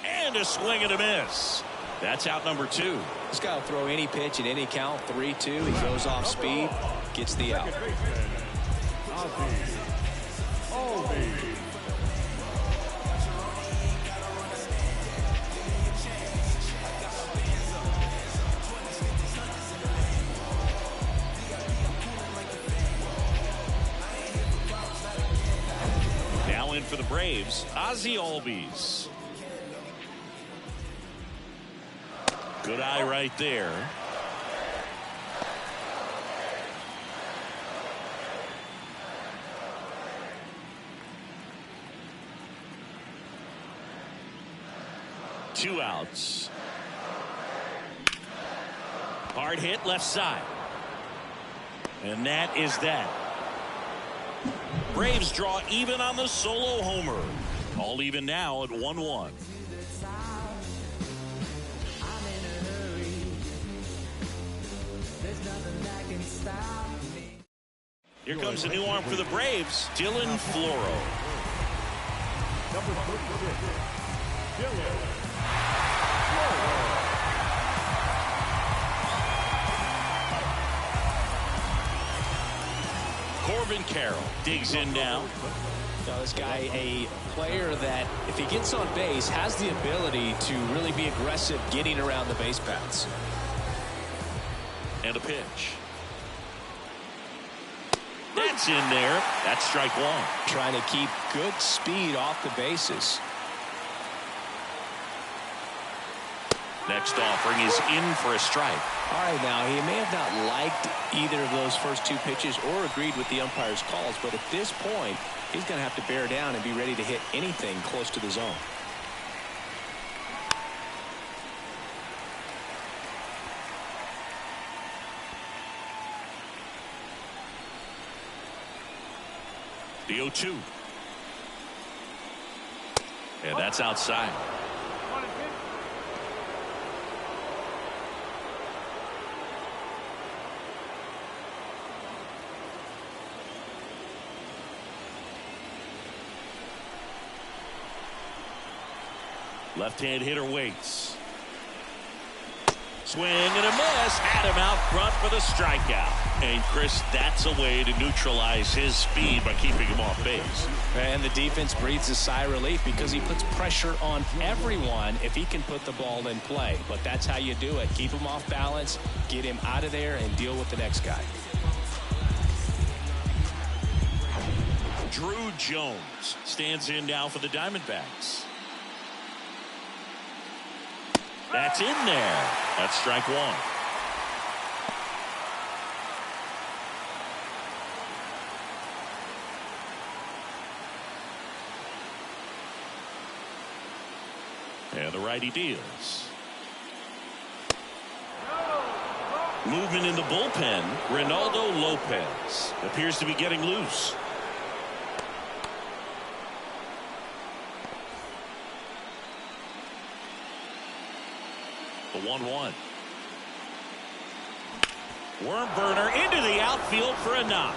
And a swing and a miss. That's out number 2. This guy will throw any pitch at any count. 3-2. He goes off speed. Gets the out. Now in for the Braves, Ozzie Albies. Good eye right there. Two outs. Hard hit left side. And that is that. Braves draw even on the solo homer. All even now at 1-1. Here comes a new arm for the Braves, Dylan Floro. Number 46, Dylan Floro. Corbin Carroll digs in now. Now this guy, a player that if he gets on base has the ability to really be aggressive getting around the base paths. And a pitch. That's in there. That's strike one. Trying to keep good speed off the bases. Next offering is in for a strike. All right, now he may have not liked either of those first two pitches or agreed with the umpire's calls, but at this point he's going to have to bear down and be ready to hit anything close to the zone. The 0-2. And that's outside. Left-hand hitter waits. Swing and a miss. Had him out front for the strikeout. And Chris, that's a way to neutralize his speed by keeping him off base. And the defense breathes a sigh of relief because he puts pressure on everyone if he can put the ball in play. But that's how you do it. Keep him off balance, get him out of there, and deal with the next guy. Drew Jones stands in now for the Diamondbacks. That's in there. That's strike one. And the righty deals. Movement in the bullpen. Reynaldo Lopez appears to be getting loose. The 1-1. Worm burner into the outfield for a knock.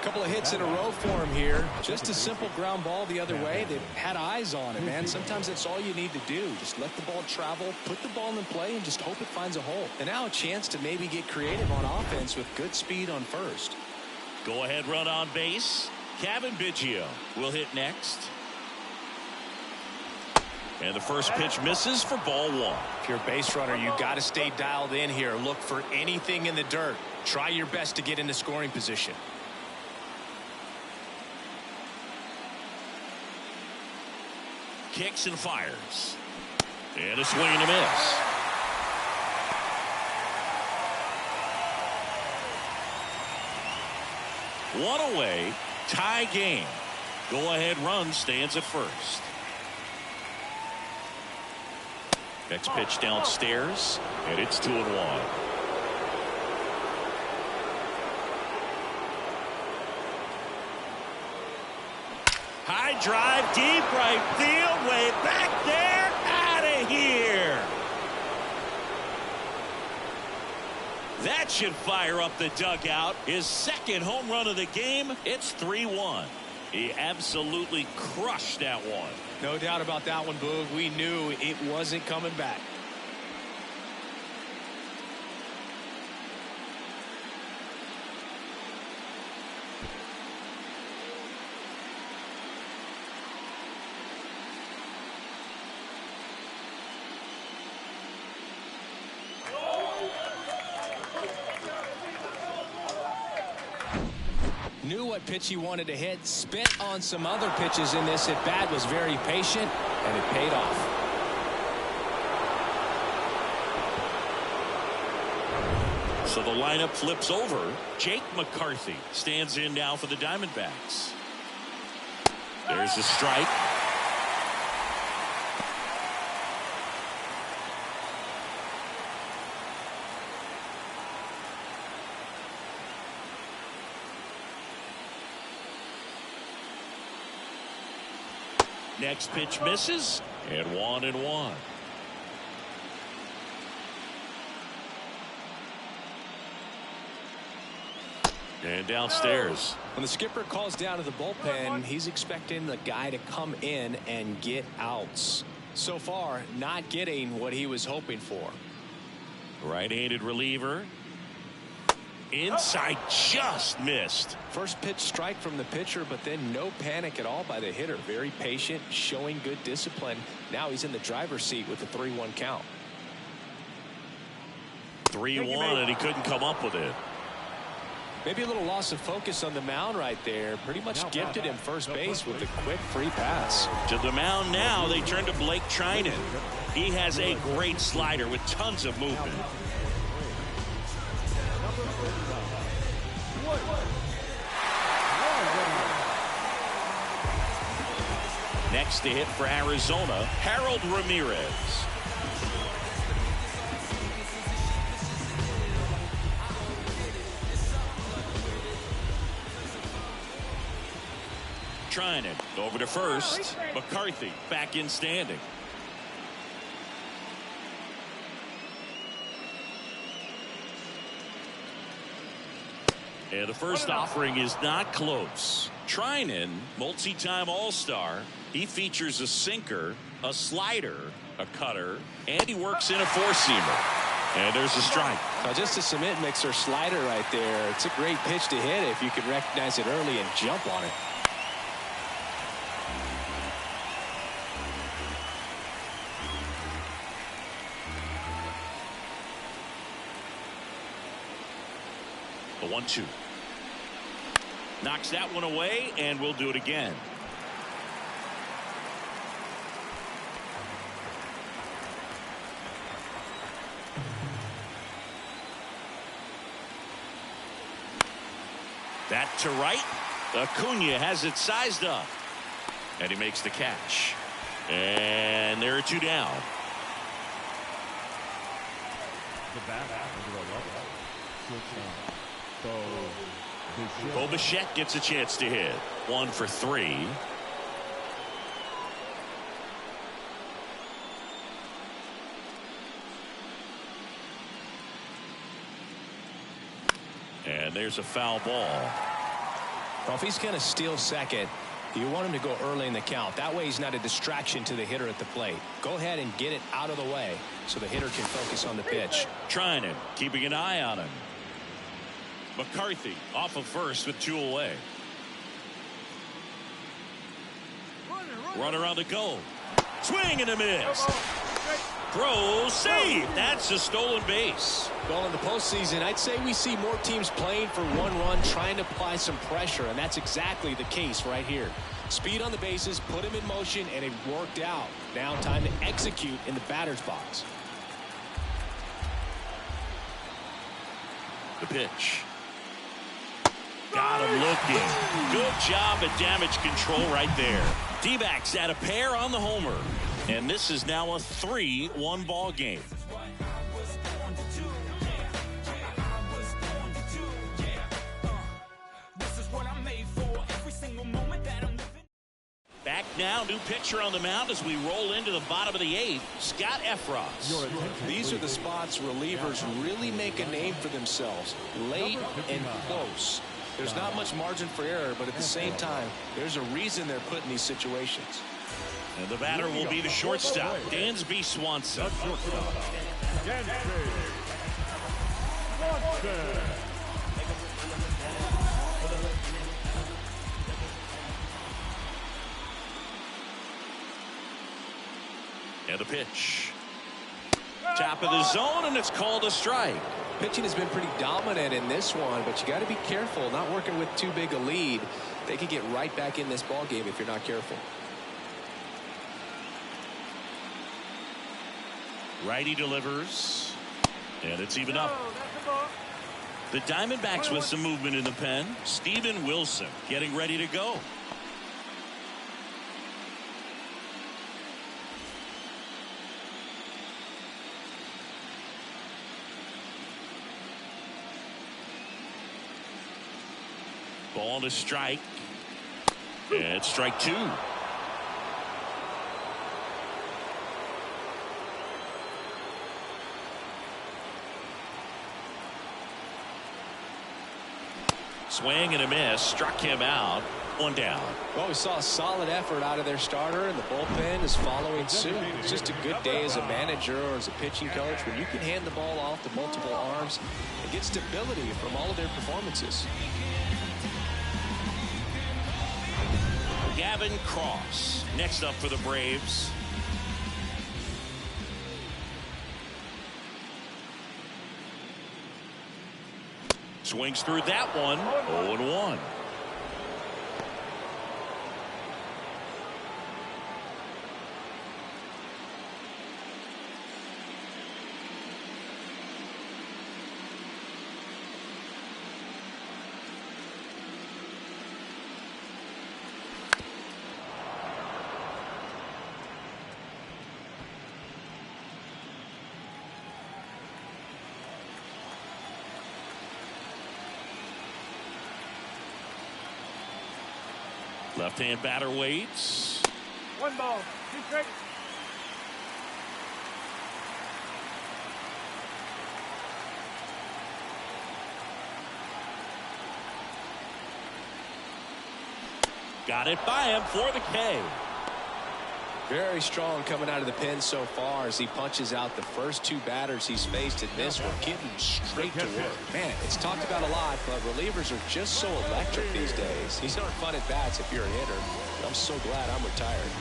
Couple of hits in a row for him here. Just a simple ground ball the other way. They've had eyes on it, man. Sometimes that's all you need to do. Just let the ball travel, put the ball in play, and just hope it finds a hole. And now a chance to maybe get creative on offense with good speed on first. Go ahead run on base. Kevin Biggio will hit next. And the first pitch misses for ball 1. If you're a base runner, you got to stay dialed in here. Look for anything in the dirt. Try your best to get into scoring position. Kicks and fires. And a swing and a miss. One away. Tie game. Go ahead run stands at first. Next pitch downstairs. And it's 2-1. High drive, deep right field, way back there, out of here. That should fire up the dugout. His second home run of the game. It's 3-1. He absolutely crushed that one. No doubt about that one, Boog. We knew it wasn't coming back. Knew what pitch he wanted to hit, spit on some other pitches in this at bat, was very patient, and it paid off. So the lineup flips over. Jake McCarthy stands in now for the Diamondbacks. There's the strike. Next pitch misses, and 1-1. And downstairs. When the skipper calls down to the bullpen, he's expecting the guy to come in and get outs. So far, not getting what he was hoping for. Right-handed reliever. Inside, just missed. First pitch strike from the pitcher, but then no panic at all by the hitter. Very patient, showing good discipline. Now he's in the driver's seat with the 3-1 count. 3-1, and he couldn't come up with it. Maybe a little loss of focus on the mound right there. Pretty much gifted him first base with a quick free pass. To the mound now, they turn to Blake Trinan. He has a great slider with tons of movement. Next to hit for Arizona, Harold Ramirez. Trinan over to first. McCarthy back in standing. And the first offering is not close. Trinan, multi-time All-Star. He features a sinker, a slider, a cutter, and he works in a four-seamer. And there's a strike. Just a cement mixer slider right there. It's a great pitch to hit if you can recognize it early and jump on it. The 1-2. Knocks that one away, and we'll do it again. That to right. Acuna has it sized up. And he makes the catch. And there are two down. The bat under Bo Bichette gets a chance to hit. 1 for 3. there's a foul ball. Well, if he's going to steal second, you want him to go early in the count. That way he's not a distraction to the hitter at the plate. Go ahead and get it out of the way so the hitter can focus on the pitch. Trying it, keeping an eye on him. McCarthy off of first with 2 away. Runner on the go. Swing and a miss. Throw, save. That's a stolen base. Well, in the postseason, I'd say we see more teams playing for one run, trying to apply some pressure, and that's exactly the case right here. Speed on the bases, put him in motion, and it worked out. Now time to execute in the batter's box. The pitch. Got him looking. Good job at damage control right there. D-backs at a pair on the homer. And this is now a 3-1 ball game. Back now, new pitcher on the mound as we roll into the bottom of the 8th. Scott Efros. These are the spots relievers really make a name for themselves. Late and close. There's not much margin for error, but at the same time, there's a reason they're put in these situations. And the batter will be the shortstop, Dansby Swanson. And the pitch. Top of the zone, and it's called a strike. Pitching has been pretty dominant in this one, but you got to be careful, not working with too big a lead. They could get right back in this ball game if you're not careful. Righty delivers, and it's even up. The Diamondbacks with some movement in the pen. Steven Wilson getting ready to go. Ball to strike. And it's strike 2. Swing and a miss. Struck him out. 1 down. Well, we saw a solid effort out of their starter, and the bullpen is following suit. It's just a good day as a manager or as a pitching coach when you can hand the ball off to multiple arms and get stability from all of their performances. Gavin Cross next up for the Braves. Swings through that one. 0-1. Left-hand batter waits. 1 ball, 2 strikes. Got it by him for the K. Very strong coming out of the pen so far as he punches out the first 2 batters he's faced in this one, getting straight to work. Man, it's talked about a lot, but relievers are just so electric these days. These aren't fun at bats if you're a hitter. I'm so glad I'm retired.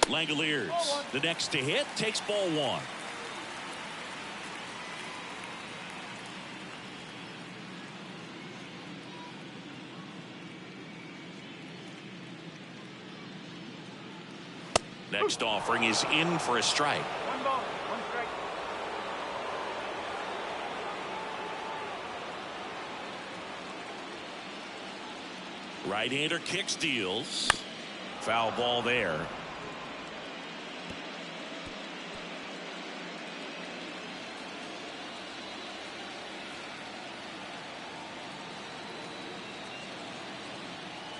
Langoliers, the next to hit, takes ball 1. Next offering is in for a strike. 1 ball, 1 strike. Right-hander kicks, deals. Foul ball there.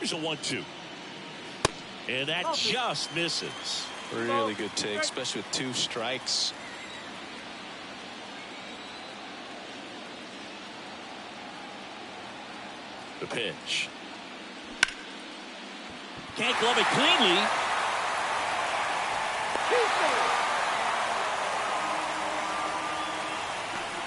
Here's a 1-2. And that just misses. Really good take, especially with 2 strikes. The pitch. Can't glove it cleanly.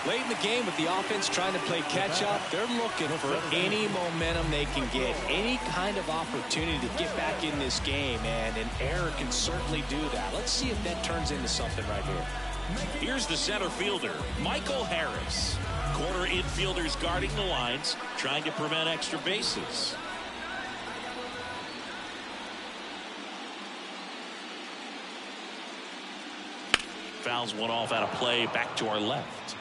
Late in the game with the offense trying to play catch up, they're looking for any momentum they can get, any kind of opportunity to get back in this game, and an error can certainly do that. Let's see if that turns into something right here. Here's the center fielder, Michael Harris. Corner infielders guarding the lines, trying to prevent extra bases. Fouls one off out of play, back to our left.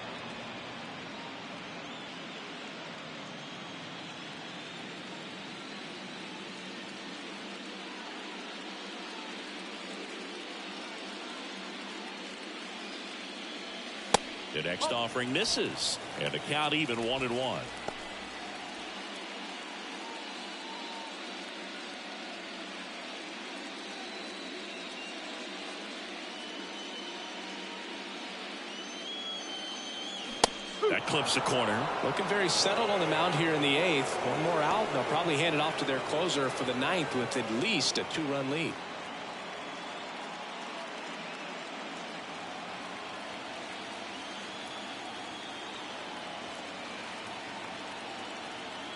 The next offering misses, and the count even 1-1. That clips the corner. Looking very settled on the mound here in the 8th. One more out, they'll probably hand it off to their closer for the 9th with at least a 2-run lead.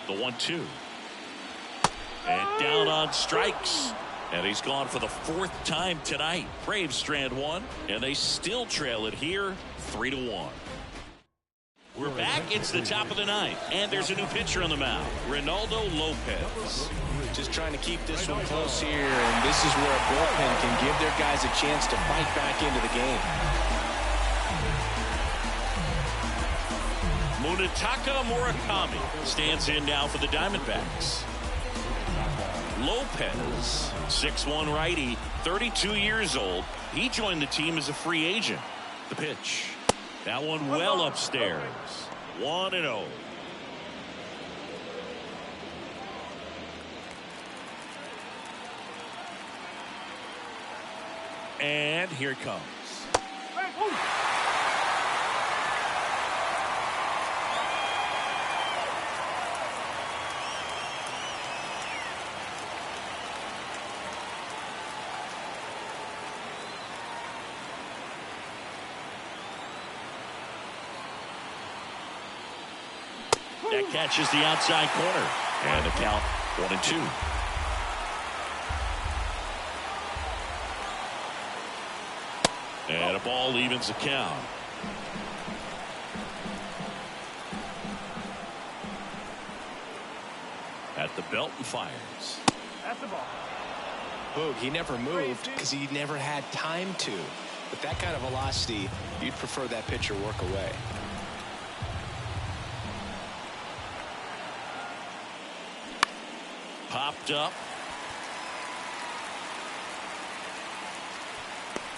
The 1-2. And down on strikes. And he's gone for the 4th time tonight. Braves strand 1, and they still trail it here 3-1. We're back. It's the top of the 9th, and there's a new pitcher on the mound, Ronaldo Lopez. Just trying to keep this one close here, and this is where a bullpen can give their guys a chance to fight back into the game. Munetaka Murakami stands in now for the Diamondbacks. Lopez, 6'1" righty, 32 years old. He joined the team as a free agent. The pitch. That one well upstairs. 1-0. And here it comes. That catches the outside corner. And the count 1-2. And a ball evens the count. At the belt and fires. At the ball. Boog, he never moved because he never had time to. With that kind of velocity, you'd prefer that pitcher work away. Popped up.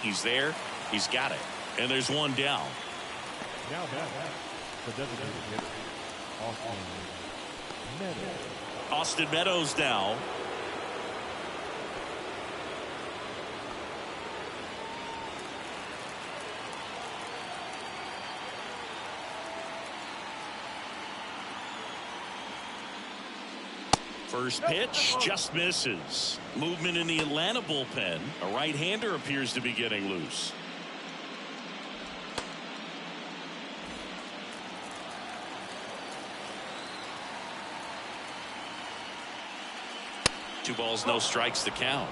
He's there. He's got it. And there's one down. Now back. The designated hitter, Austin Meadows. Austin Meadows now. First pitch just misses. Movement in the Atlanta bullpen. A right-hander appears to be getting loose. Two balls, no strikes to count.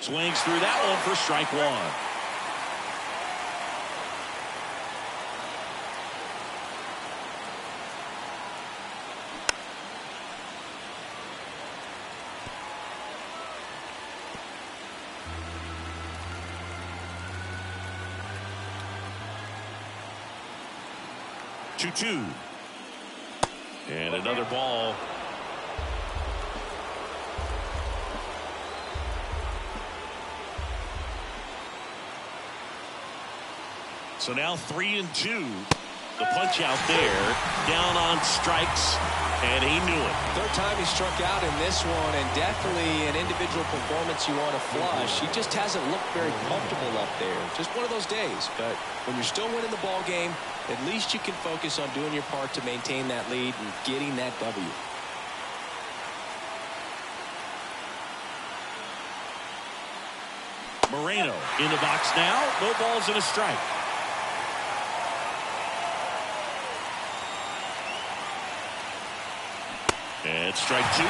Swings through that one for strike one. Two. And another ball. So now 3-2. The punch out there, down on strikes, and he knew it. Third time he struck out in this one, and definitely an individual performance you want to flush. He just hasn't looked very comfortable up there. Just one of those days. But when you're still winning the ball game, at least you can focus on doing your part to maintain that lead and getting that W. Moreno in the box now. No balls and a strike. And strike two.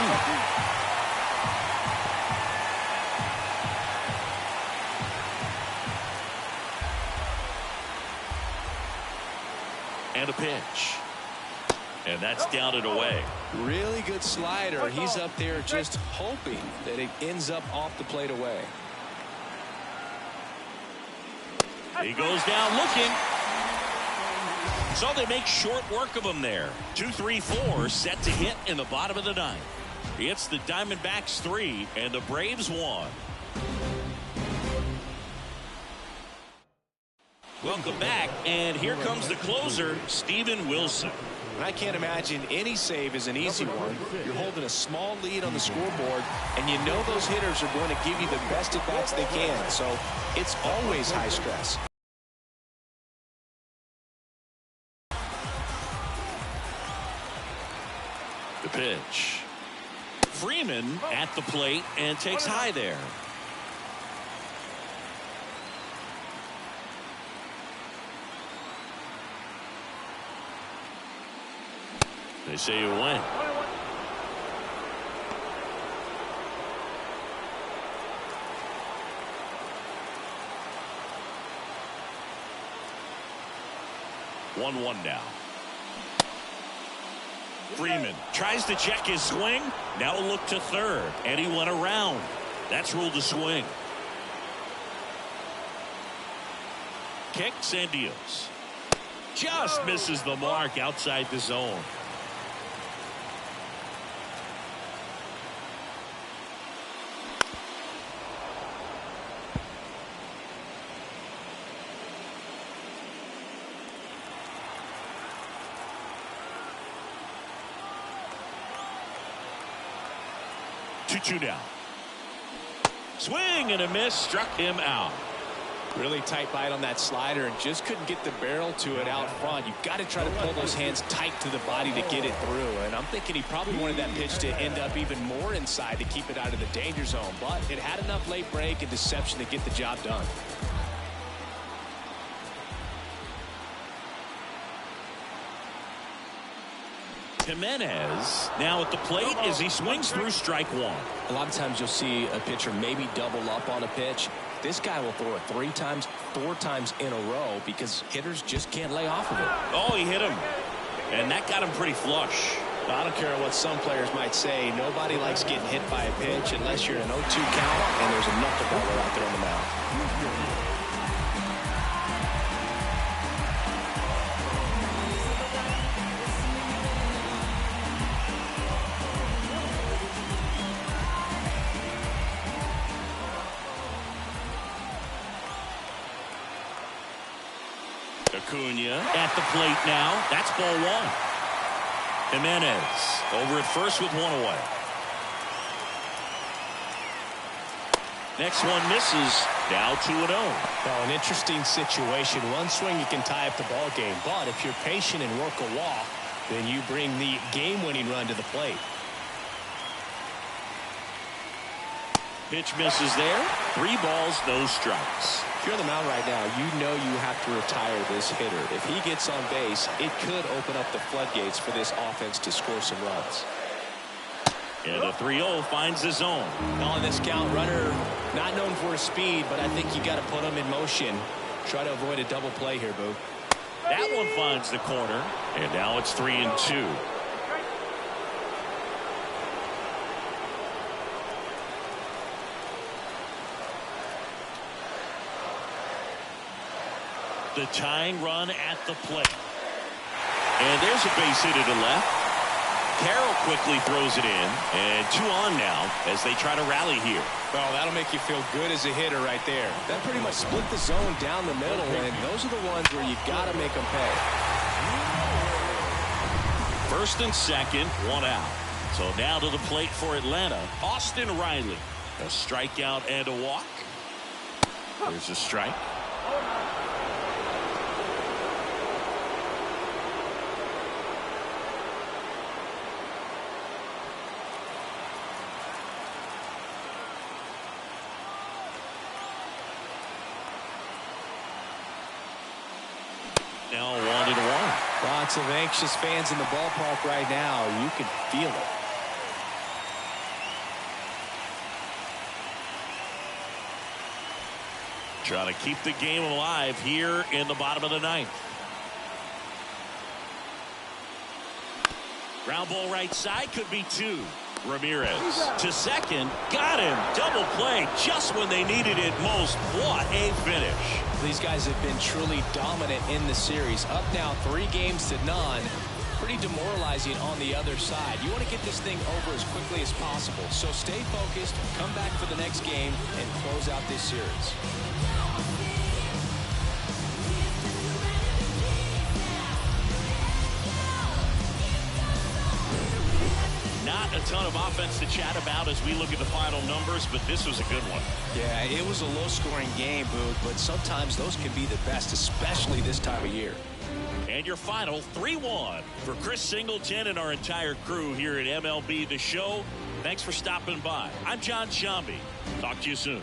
And a pitch. And that's down and away. Really good slider. He's up there just hoping that it ends up off the plate away. He goes down looking. So they make short work of him there. 2-3-4 set to hit in the bottom of the ninth. It's the Diamondbacks 3 and the Braves 1. Welcome back, and here comes the closer, Steven Wilson. I can't imagine any save is an easy one. You're holding a small lead on the scoreboard, and you know those hitters are going to give you the best at-bats they can, so it's always high stress. The pitch. Freeman at the plate and takes high there. They say you win. One now. Freeman tries to check his swing. Now look to third, and he went around. That's ruled a swing. Kicks and deals. Just misses the mark outside the zone. Two down. Swing and a miss, struck him out. Really tight bite on that slider and just couldn't get the barrel to it out front. You've got to try to pull those hands tight to the body to get it through. And I'm thinking he probably wanted that pitch to end up even more inside to keep it out of the danger zone. But it had enough late break and deception to get the job done. Jimenez now at the plate as he swings through strike one. A lot of times you'll see a pitcher maybe double up on a pitch. This guy will throw it 3 times, 4 times in a row because hitters just can't lay off of it. Oh, he hit him. And that got him pretty flush. I don't care what some players might say. Nobody likes getting hit by a pitch unless you're an 0-2 count and there's a knuckleballer out there on the mound. Acuna at the plate now. That's ball one. Jimenez over at first with one away. Next one misses. Now 2-0. Well, an interesting situation. One swing you can tie up the ball game, but if you're patient and work a walk, then you bring the game-winning run to the plate. Pitch misses there. 3 balls, no strikes. If you're on the mound right now, you know you have to retire this hitter. If he gets on base, it could open up the floodgates for this offense to score some runs. And a 3-0 finds the zone. On this count, runner not known for his speed, but I think you got to put him in motion. Try to avoid a double play here, Boo. That one finds the corner, and now it's 3-2. The tying run at the plate. And there's a base hit to the left. Carroll quickly throws it in, and 2 on now as they try to rally here. Well, that'll make you feel good as a hitter right there. That pretty much split the zone down the middle, and those are the ones where you got to make them pay. First and second, 1 out. So now to the plate for Atlanta, Austin Riley. A strikeout and a walk. There's a strike. Now 1-1. Lots of anxious fans in the ballpark right now. You can feel it. Trying to keep the game alive here in the bottom of the 9th. Ground ball right side, could be 2. Ramirez to second, got him. Double play just when they needed it most. What a finish. These guys have been truly dominant in the series. Up now 3-0. Pretty demoralizing on the other side. You want to get this thing over as quickly as possible. So stay focused, come back for the next game, and close out this series. Not a ton of offense to chat about as we look at the final numbers, but this was a good one. Yeah, it was a low-scoring game, Boog, but sometimes those can be the best, especially this time of year. And your final 3-1 for Chris Singleton and our entire crew here at MLB The Show. Thanks for stopping by. I'm John Shambi. Talk to you soon.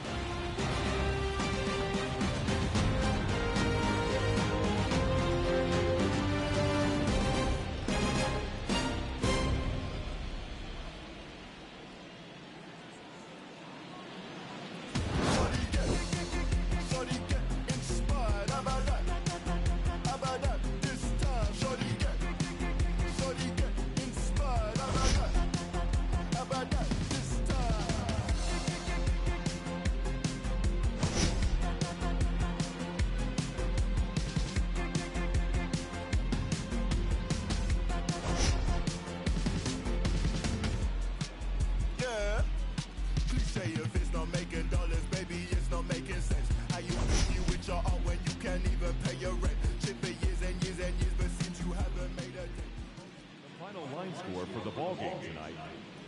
Score for the ball game tonight.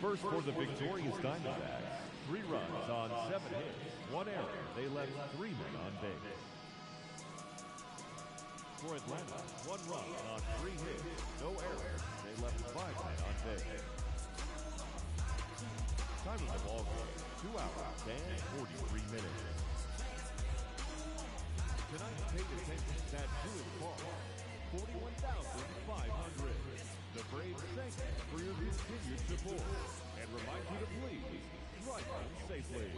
First for the victorious Diamondbacks. 3 runs on 7 hits, 1 error. They left 3 men on base. For Atlanta, 1 run on 3 hits, no errors. They left 5 men on base. Time of the ball game, 2 hours and 43 minutes. Tonight's paid attention tattoo is called $41,500. The Braves thank you for your continued support and remind you to please drive home safely.